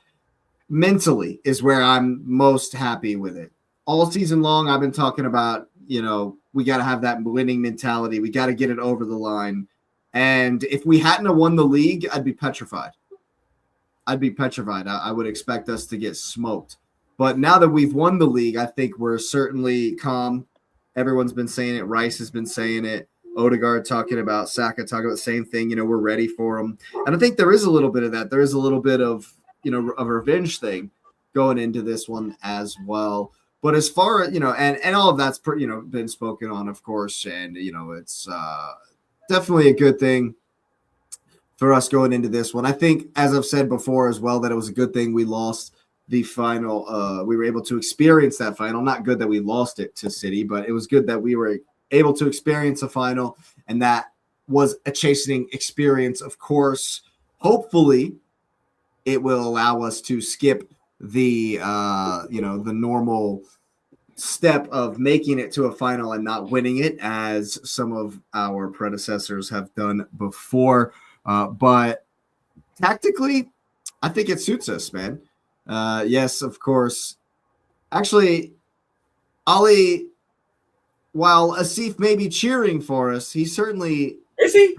Mentally is where I'm most happy with it. all season long, I've been talking about, we got to have that winning mentality. We got to get it over the line. And if we hadn't have won the league, I'd be petrified. I would expect us to get smoked. But now that we've won the league, I think we're certainly calm. Everyone's been saying it. Rice has been saying it. Odegaard talking about Saka, talking about the same thing. We're ready for them. And I think there is a little bit of that. There is a little bit of, a revenge thing going into this one as well. But as far as, and all of that's, been spoken on, of course. And, it's definitely a good thing for us going into this one. I think, as I've said before as well, that it was a good thing we lost the final. We were able to experience that final. Not good that we lost it to City, but it was good that we were able to experience a final, and that was a chastening experience, of course. Hopefully, it will allow us to skip the the normal step of making it to a final and not winning it, as some of our predecessors have done before. But tactically, I think it suits us, man. Yes, of course. Actually, Ali, while Asif may be cheering for us, he certainly doesn't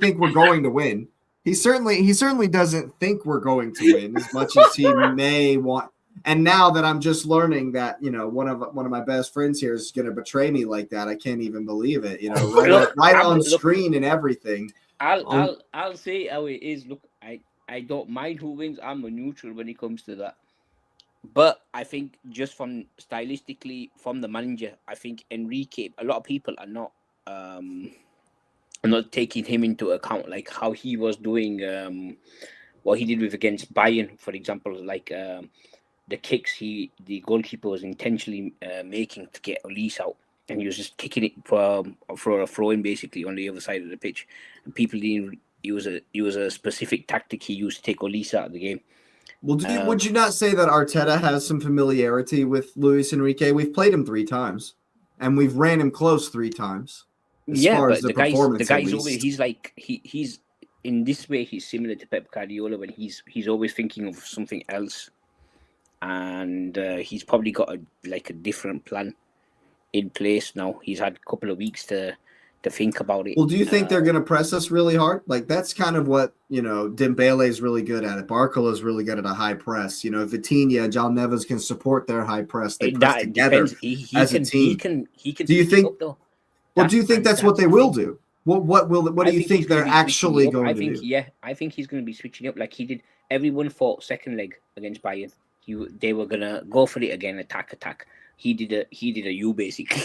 think we're going to win. He certainly doesn't think we're going to win as much as he may want. And now that I'm just learning that, one of my best friends here is going to betray me like that, I can't even believe it. Right on screen and everything. I'll say how it is. Look, I don't mind who wins. I'm a neutral when it comes to that. But I think just from stylistically from the manager, I think Enrique, a lot of people are not taking him into account, like how he was doing what he did with against Bayern, for example, like the kicks the goalkeeper was intentionally making to get Elise out, and he was just kicking it for a throw-in basically on the other side of the pitch, and people didn't. It was a specific tactic he used to take Elise out of the game. Well, would you not say that Arteta has some familiarity with Luis Enrique? We've played him 3 times, and we've ran him close 3 times. But the guy's always he's in this way he's similar to Pep Guardiola when he's always thinking of something else, and he's probably got a different plan in place now. He's had a couple of weeks to think about it. Well, do you think they're going to press us really hard? Like, that's kind of what, Dembele is really good at it. Barcola is really good at a high press. Vitinha and John Neves can support their high press. They press together as a team. He can. Do you think? Well, do you think that's what they will do? What do you think they're actually going to do? Yeah, I think he's going to be switching up like he did. Everyone thought second leg against Bayern. They were going to go for it again, attack. He did a U basically.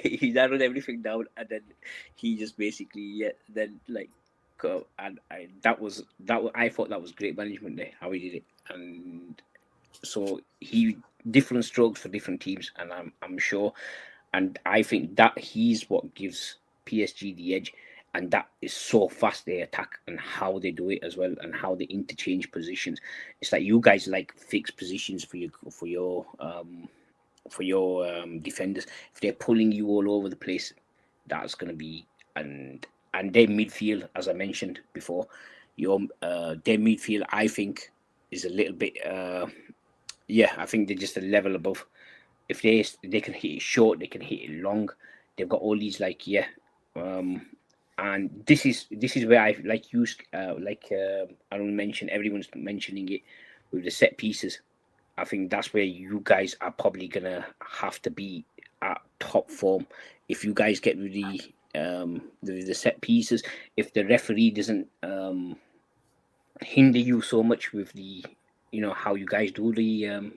He narrowed everything down, and then he just basically go. And I thought that was great management there, how he did it. And so different strokes for different teams, and I'm sure, and I think that he's what gives PSG the edge, and that is so fast they attack and how they do it as well, and how they interchange positions. It's like you guys like fixed positions for your defenders. If they're pulling you all over the place, that's going to be and their midfield, as I mentioned before, their midfield I think is a little bit I think they're just a level above. If they can hit it short, they can hit it long. They've got all these and this is where I Aaron mentioned, everyone's mentioning it with the set pieces. I think that's where you guys are probably gonna have to be at top form. If you guys get with the set pieces, if the referee doesn't hinder you so much with the how you guys do the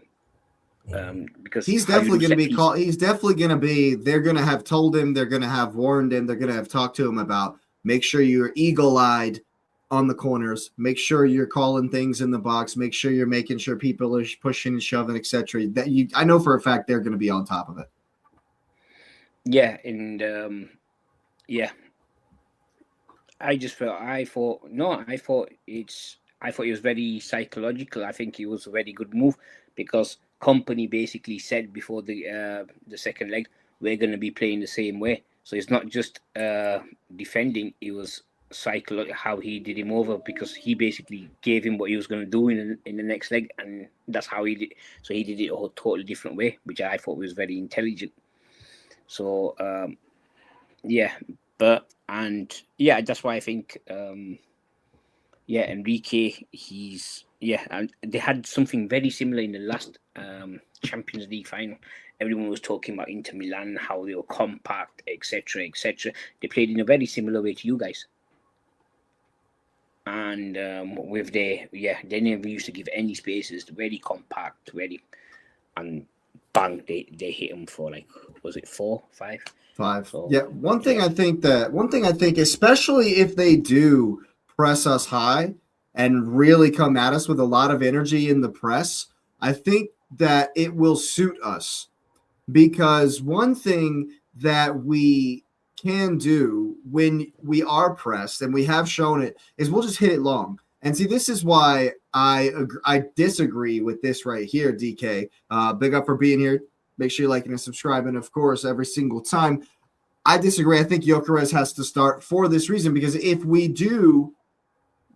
because he's definitely going to be called. He's definitely going to be. They're going to have told him. They're going to have warned him. They're going to have talked to him about. Make sure you're eagle-eyed on the corners. Make sure you're calling things in the box. Make sure you're making sure people are pushing and shoving, etc. I know for a fact they're going to be on top of it. Yeah, and I thought it was very psychological. I think it was a very good move because Company basically said before the second leg, we're going to be playing the same way. So it's not just defending; it was cycle, how he did him over, because he basically gave him what he was going to do in the next leg, and that's how he did. So he did it a totally different way, which I thought was very intelligent. So that's why I think Enrique, and they had something very similar in the last Champions League final. Everyone was talking about Inter Milan, how they were compact, etc., etc. They played in a very similar way to you guys. And they never used to give any spaces. Very compact, and bang, they hit them for was it 4, 5? 5. So, yeah. One thing I think, especially if they do press us high and really come at us with a lot of energy in the press, I think that it will suit us. Because one thing that we can do when we are pressed, and we have shown it, is we'll just hit it long. And see, this is why I disagree with this right here, DK. Big up for being here. Make sure you like and subscribe. And, of course, every single time. I disagree. I think Gyökeres has to start for this reason, because if we do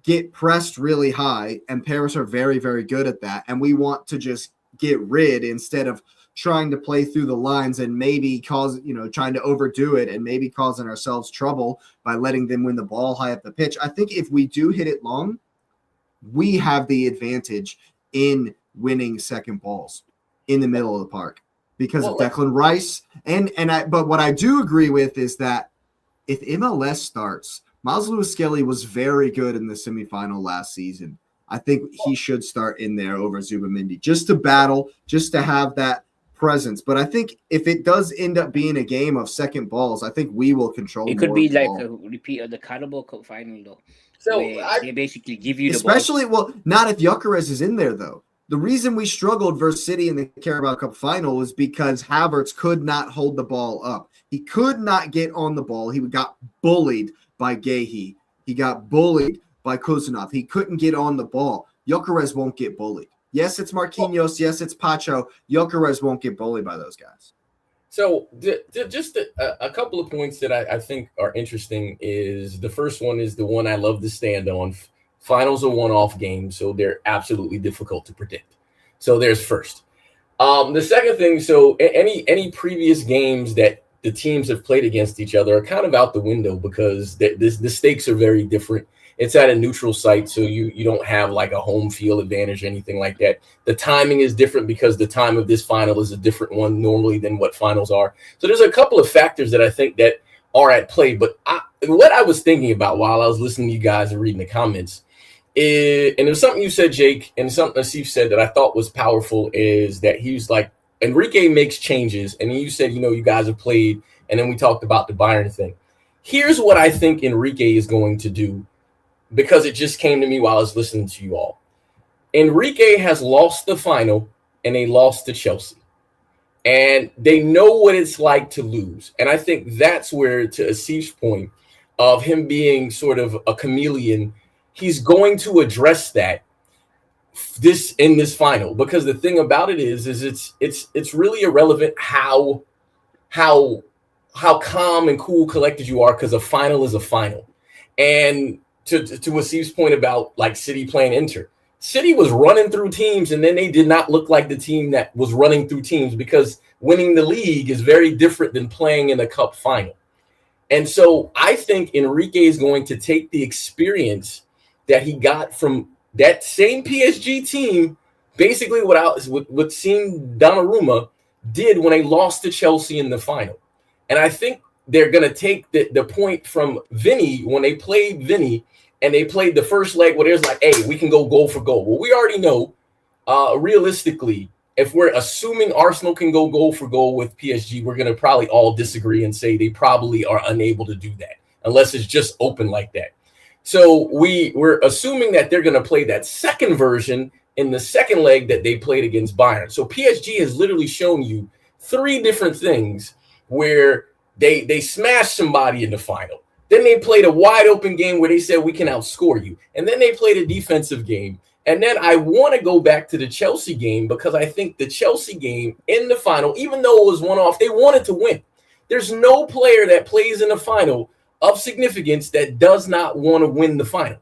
get pressed really high, and Paris are very, very good at that, and we want to just get rid instead of trying to play through the lines and maybe trying to overdo it and maybe causing ourselves trouble by letting them win the ball high up the pitch. I think if we do hit it long, we have the advantage in winning second balls in the middle of the park because of Declan Rice. But what I do agree with is that if MLS starts, Miles Lewis-Skelly was very good in the semifinal last season. I think he should start in there over Zubimendi just to battle, just to have that presence. But I think if it does end up being a game of second balls, I think we will control. It could be like a repeat of the Carabao Cup final, though. So they basically give you the ball. Well, not if Gyökeres is in there, though. The reason we struggled versus City in the Carabao Cup final was because Havertz could not hold the ball up. He could not get on the ball. He got bullied by Guehi. He got bullied by Kuzanov. He couldn't get on the ball. Gyökeres won't get bullied. Yes, it's Marquinhos. Yes, it's Pacho. Gyökeres won't get bullied by those guys. So just a couple of points that I think are interesting is the first one is the one I love to stand on. Finals are one-off games, so they're absolutely difficult to predict. So there's first. The second thing, so any previous games that the teams have played against each other are kind of out the window because the stakes are very different. It's at a neutral site, so you don't have like a home field advantage or anything like that. The timing is different because the time of this final is a different one normally than what finals are. So there's a couple of factors that I think that are at play. But what I was thinking about while I was listening to you guys and reading the comments, and there's something you said, Jake, and something Asif said that I thought was powerful is that he was like, Enrique makes changes. And you said, you guys have played, and then we talked about the Bayern thing. Here's what I think Enrique is going to do, because it just came to me while I was listening to you all. Enrique has lost the final, and they lost to Chelsea. And they know what it's like to lose. And I think that's where, to Asif's point of him being sort of a chameleon, he's going to address that in this final. Because the thing about it is it's really irrelevant how calm and cool, collected you are, because a final is a final. And to Asif's point about like City playing Inter, City was running through teams, and then they did not look like the team that was running through teams, because winning the league is very different than playing in a cup final. And so I think Enrique is going to take the experience that he got from that same PSG team, basically what seemed Donnarumma did when they lost to Chelsea in the final. And I think they're going to take the point from Vinny when they played Vinny, and they played the first leg where there's like, hey, we can go goal for goal. Well, we already know, realistically, if we're assuming Arsenal can go goal for goal with PSG, we're going to probably all disagree and say they probably are unable to do that unless it's just open like that. So we're assuming that they're going to play that second version in the second leg that they played against Bayern. So PSG has literally shown you 3 different things where they smashed somebody in the final. Then they played a wide open game where they said we can outscore you. And then they played a defensive game. And then I want to go back to the Chelsea game, because I think the Chelsea game in the final, even though it was one-off, they wanted to win. There's no player that plays in the final of significance that does not want to win the final.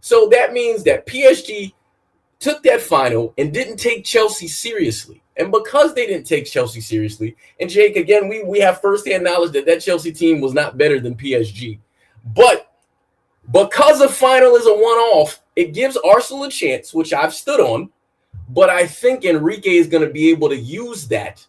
So that means that PSG took that final and didn't take Chelsea seriously. And because they didn't take Chelsea seriously, and Jake, again, we have firsthand knowledge that Chelsea team was not better than PSG. But because a final is a one-off, it gives Arsenal a chance, which I've stood on. But I think Enrique is going to be able to use that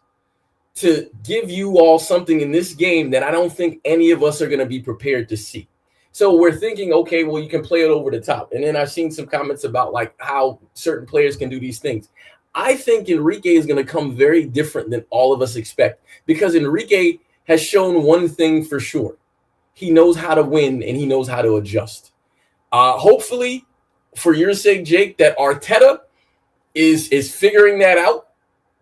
to give you all something in this game that I don't think any of us are going to be prepared to see. So we're thinking, okay, well, you can play it over the top. And then I've seen some comments about like how certain players can do these things. I think Enrique is going to come very different than all of us expect, because Enrique has shown one thing for sure. He knows how to win and he knows how to adjust. Hopefully, for your sake, Jake, that Arteta is figuring that out,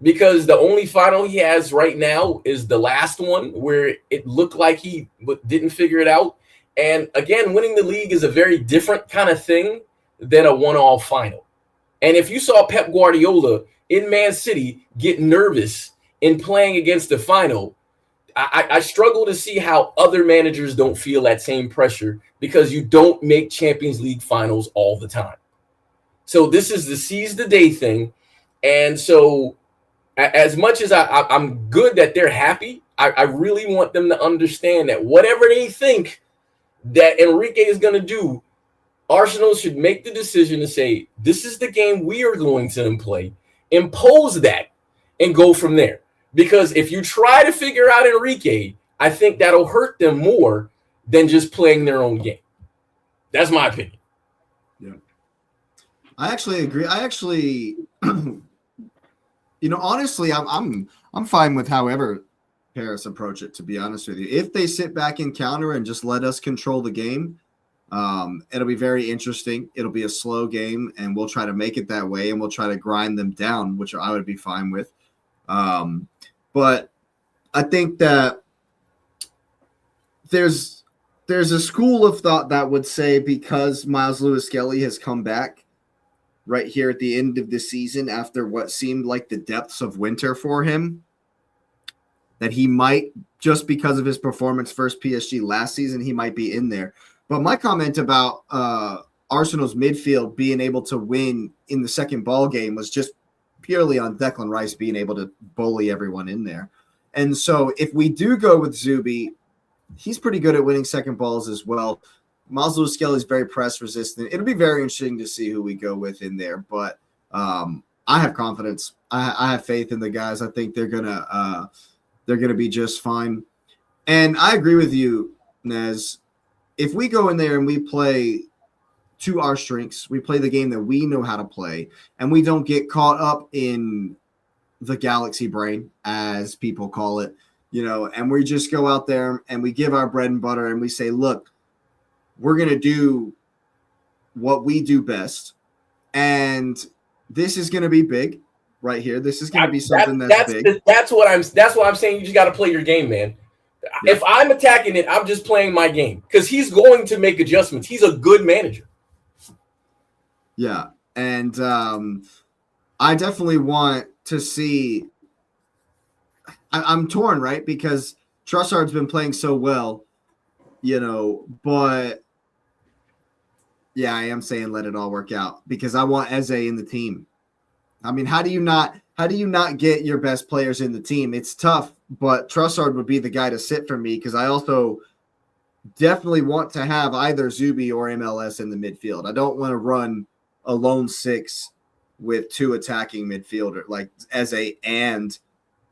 because the only final he has right now is the last one where it looked like he didn't figure it out. And again, winning the league is a very different kind of thing than a one-all final. And if you saw Pep Guardiola in Man City get nervous in playing against the final, I struggle to see how other managers don't feel that same pressure, because you don't make Champions League finals all the time. So this is the seize the day thing. And so as much as I'm good that they're happy, I really want them to understand that whatever they think that Enrique is going to do, Arsenal should make the decision to say, this is the game we are going to play, impose that, and go from there. Because if you try to figure out Enrique, I think that'll hurt them more than just playing their own game. That's my opinion. Yeah, I actually agree. Honestly, I'm fine with however Paris approach it, to be honest with you. If they sit back and counter and just let us control the game, it'll be very interesting. It'll be a slow game, and we'll try to make it that way, and we'll try to grind them down, which I would be fine with. But I think that there's a school of thought that would say, because Miles Lewis-Skelly has come back right here at the end of the season after what seemed like the depths of winter for him, that he might, just because of his performance first PSG last season, he might be in there. But my comment about Arsenal's midfield being able to win in the second ball game was just purely on Declan Rice being able to bully everyone in there. And so if we do go with Zubi, he's pretty good at winning second balls as well. Miles Lewis-Skelly is very press resistant. It'll be very interesting to see who we go with in there. But I have confidence. I have faith in the guys. I think they're gonna be just fine. And I agree with you, Nez. If we go in there and we play to our strengths, we play the game that we know how to play, and we don't get caught up in the galaxy brain, as people call it, and we just go out there and we give our bread and butter and we say, look, we're going to do what we do best. And this is going to be big right here. This is going to be something that's big. That's what I'm saying. You just got to play your game, man. Yeah. If I'm attacking it, I'm just playing my game, because he's going to make adjustments. He's a good manager. Yeah. And I definitely want to see. I'm torn, right? Because Trossard's been playing so well, but yeah, I am saying let it all work out, because I want Eze in the team. I mean, how do you not get your best players in the team? It's tough, but Trossard would be the guy to sit for me, because I also definitely want to have either Zubi or MLS in the midfield. I don't want to run a lone six with two attacking midfielder like Eze and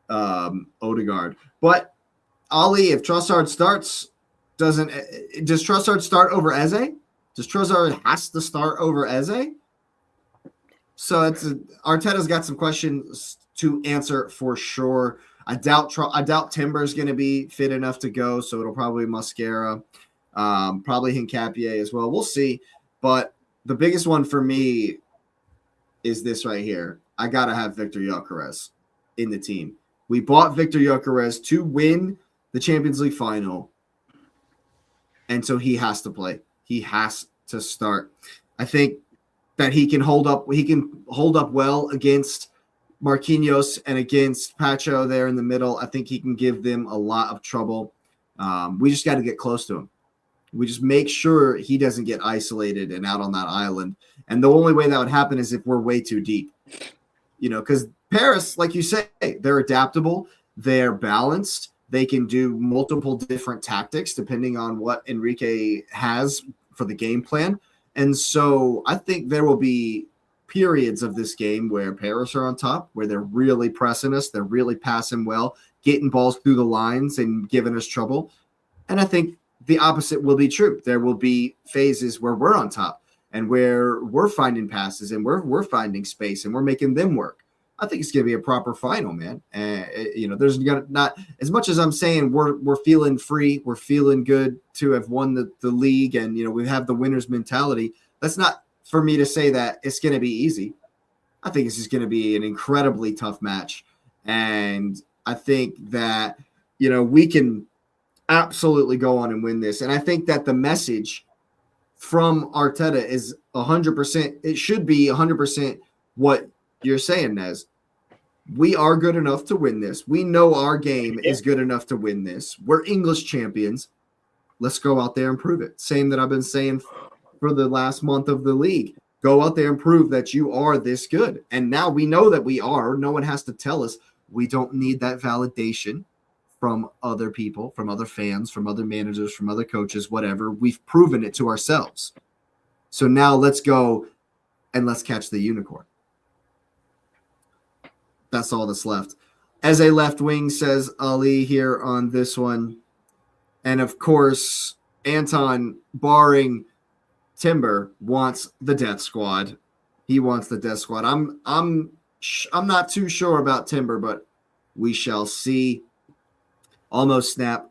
Odegaard. But Ali, if Trossard starts, does Trossard start over Eze? Does Trossard has to start over Eze? So Arteta's got some questions to answer for sure. I doubt Timber's going to be fit enough to go, so it'll probably be Mascara, probably Hincapié as well. We'll see. But the biggest one for me is this right here. I got to have Victor Gyökeres in the team. We bought Victor Gyökeres to win the Champions League final, and so he has to play. He has to start. I think that he can hold up. He can hold up well against Marquinhos and against Pacho there in the middle. I think he can give them a lot of trouble. We just got to get close to him. We just make sure he doesn't get isolated and out on that island. And the only way that would happen is if we're way too deep. Because Paris, like you say, they're adaptable, they're balanced, they can do multiple different tactics depending on what Enrique has for the game plan. And so I think there will be periods of this game where Paris are on top, where they're really pressing us, they're really passing well, getting balls through the lines and giving us trouble. And I think the opposite will be true. There will be phases where we're on top and where we're finding passes and we're finding space and we're making them work. I think it's going to be a proper final, man. There's gonna not as much as I'm saying we're feeling free, we're feeling good to have won the league, and we have the winner's mentality. That's not for me to say that it's going to be easy. I think this is going to be an incredibly tough match, and I think that we can absolutely go on and win this. And I think that the message from Arteta is 100%. It should be 100% what you're saying, Nez. We are good enough to win this. We know our game is good enough to win this. We're English champions. Let's go out there and prove it. Same that I've been saying for the last month of the league. Go out there and prove that you are this good. And now we know that we are. No one has to tell us. We don't need that validation from other people, from other fans, from other managers, from other coaches, whatever. We've proven it to ourselves. So now let's go and let's catch the unicorn. That's all that's left. As a left wing, says Ali here on this one. And of course, Anton, barring Timber, wants the death squad. He wants the death squad. I'm not too sure about Timber, but we shall see. Almost snap.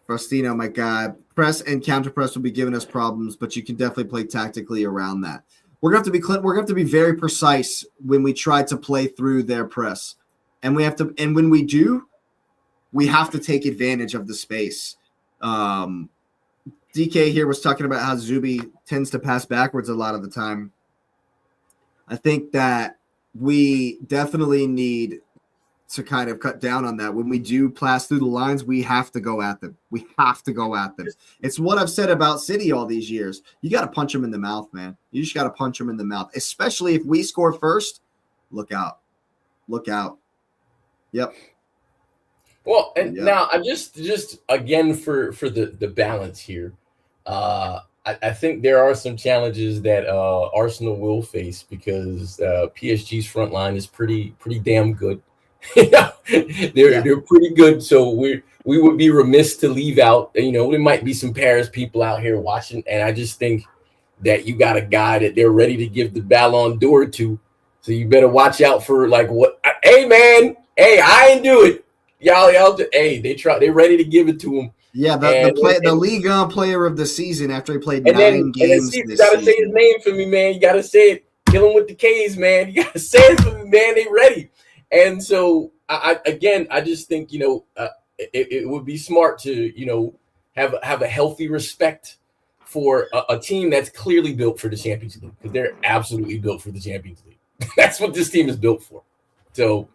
Faustino, my God. Press and counter press will be giving us problems, but you can definitely play tactically around that. We're going to have to be very precise when we try to play through their press. And when we do, we have to take advantage of the space. DK here was talking about how Zubi tends to pass backwards a lot of the time. I think that we definitely need to kind of cut down on that. When we do pass through the lines, we have to go at them. We have to go at them. It's what I've said about City all these years. You got to punch them in the mouth, man. You just got to punch them in the mouth, especially if we score first. Look out. Look out. Yep. Well, and now I just again for the balance here, I think there are some challenges that Arsenal will face because PSG's front line is pretty damn good. They're pretty good. So we would be remiss to leave out. There might be some Paris people out here watching, and I just think that you got a guy that they're ready to give the Ballon d'Or to. So you better watch out for what. Hey man, hey, I ain't do it. Y'all, hey, they're ready to give it to him. Yeah, the Ligue 1 player of the season after he played 9 games. You gotta say his name for me, man. You gotta say it. Kill him with the K's, man. You gotta say it for me, man. They ready. And so I just think it would be smart to have a healthy respect for a team that's clearly built for the Champions League, because they're absolutely built for the Champions League. That's what this team is built for. So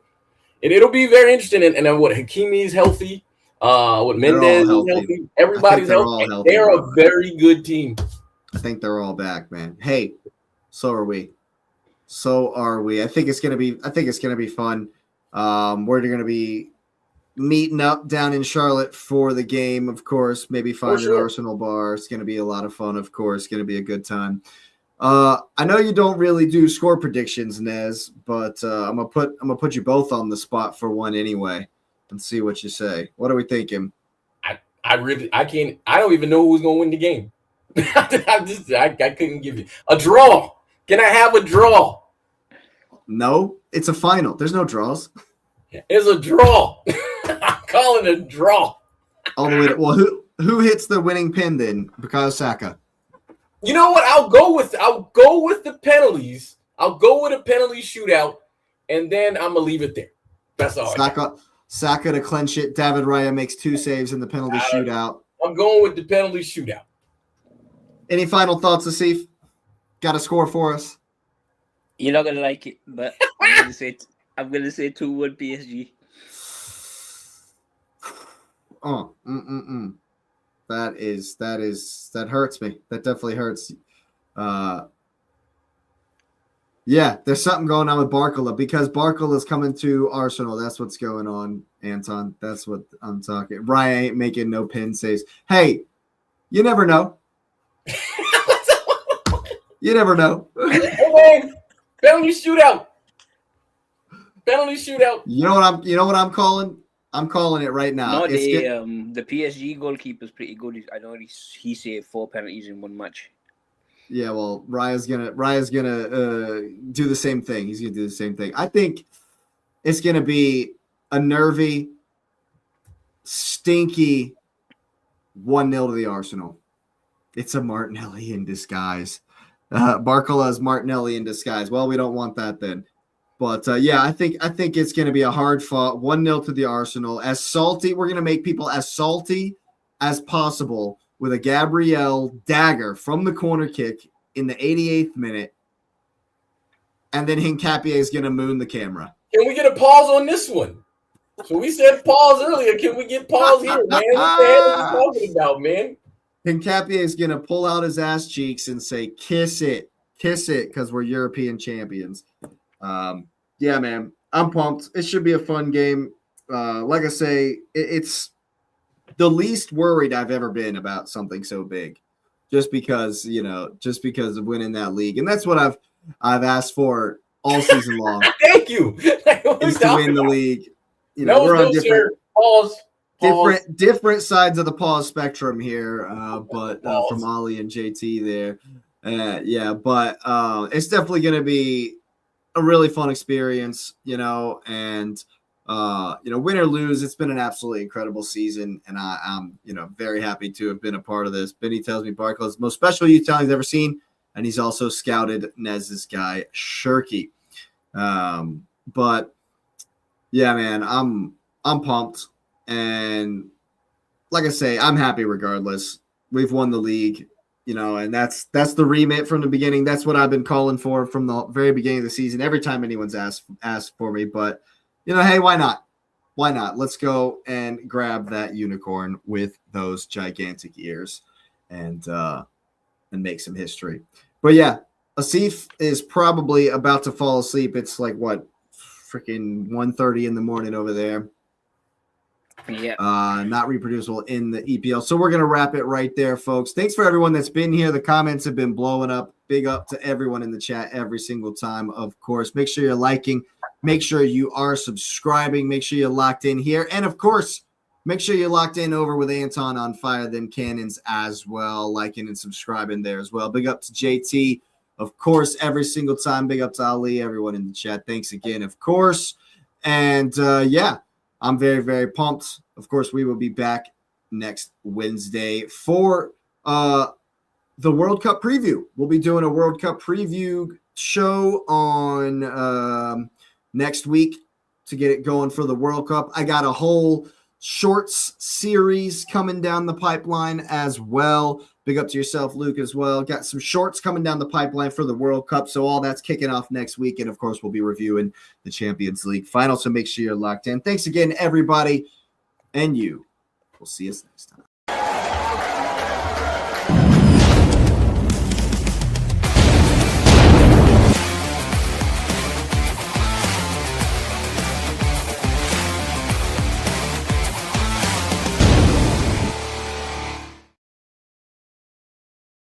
it'll be very interesting. And what Hakimi is healthy. What Mendes is healthy. Everybody's healthy. They're a very good team. I think they're all back, man. Hey, so are we. I think it's gonna be fun. We're gonna be meeting up down in Charlotte for the game, of course. Maybe find an Arsenal bar. It's gonna be a lot of fun, of course. It's gonna be a good time. I know you don't really do score predictions, Nez, but I'm gonna put you both on the spot for one anyway, and see what you say. What are we thinking? I can't. I don't even know who's gonna win the game. I couldn't give you a draw. Can I have a draw? No, it's a final. There's no draws. It's a draw. I'm calling it a draw. All the way to, well, who hits the winning pin then? Bukayo Saka. You know what? I'll go with the penalties. I'll go with a penalty shootout, and then I'm gonna leave it there. That's all. Saka to clinch it. David Raya makes 2 saves in the penalty shootout. I'm going with the penalty shootout. Any final thoughts, Asif? Got a score for us? You're not gonna like it, but I'm gonna say 2-1 PSG. That hurts me. That definitely hurts. Yeah, there's something going on with Barcola because Barcola is coming to Arsenal. That's what's going on, Anton. That's what I'm talking. Ryan ain't making no pin saves. Hey, you never know. You never know. Hey, man, penalty shootout. Penalty shootout. You know what I'm calling? I'm calling it right now. No, the PSG goalkeeper is pretty good. I know he saved 4 penalties in one match. Yeah, well, Raya's gonna do the same thing. He's gonna do the same thing. I think it's gonna be a nervy, stinky 1-0 to the Arsenal. It's a Martinelli in disguise. Barcola's Martinelli in disguise. Well, we don't want that then. But yeah, I think it's gonna be a hard fought 1-0 to the Arsenal. As salty, we're gonna make people as salty as possible with a Gabriel dagger from the corner kick in the 88th minute. And then Hincapié is going to moon the camera. Can we get a pause on this one? So we said pause earlier. Can we get pause here, man? What the hell are you talking about, man? Hincapié is going to pull out his ass cheeks and say, kiss it, because we're European champions. Yeah, man, I'm pumped. It should be a fun game. Like I say, it's the least worried I've ever been about something so big, just because of winning that league, and that's what I've asked for all season long. Thank you. Is to win the league. We're on different sides of the pause spectrum here, but from Ollie and JT there, yeah. But it's definitely going to be a really fun experience, and. Win or lose, it's been an absolutely incredible season, and I'm very happy to have been a part of this. Benny tells me Barcola's the most special youth talent he's ever seen, and he's also scouted Nez's guy Shirky. But yeah, man, I'm pumped, and like I say, I'm happy regardless. We've won the league, and that's the remit from the beginning. That's what I've been calling for from the very beginning of the season. Every time anyone's asked for me, but. Hey, why not? Why not? Let's go and grab that unicorn with those gigantic ears and make some history. But yeah, Asif is probably about to fall asleep. It's like freaking 1:30 in the morning over there. Yeah. Not reproducible in the EPL. So we're gonna wrap it right there, folks. Thanks for everyone that's been here. The comments have been blowing up. Big up to everyone in the chat every single time, of course. Make sure you're liking. Make sure you are subscribing. Make sure you're locked in here. And, of course, make sure you're locked in over with Anton on Fire Them Cannons as well. Liking and subscribing there as well. Big up to JT, of course, every single time. Big up to Ali, everyone in the chat. Thanks again, of course. And, yeah, I'm very, very pumped. Of course, we will be back next Wednesday for the World Cup preview. We'll be doing a World Cup preview show on next week to get it going for the World Cup. I got a whole shorts series coming down the pipeline as well. Big up to yourself, Luke, as well. Got some shorts coming down the pipeline for the World Cup. So all that's kicking off next week. And, of course, we'll be reviewing the Champions League final. So make sure you're locked in. Thanks again, everybody. And we'll see us next time.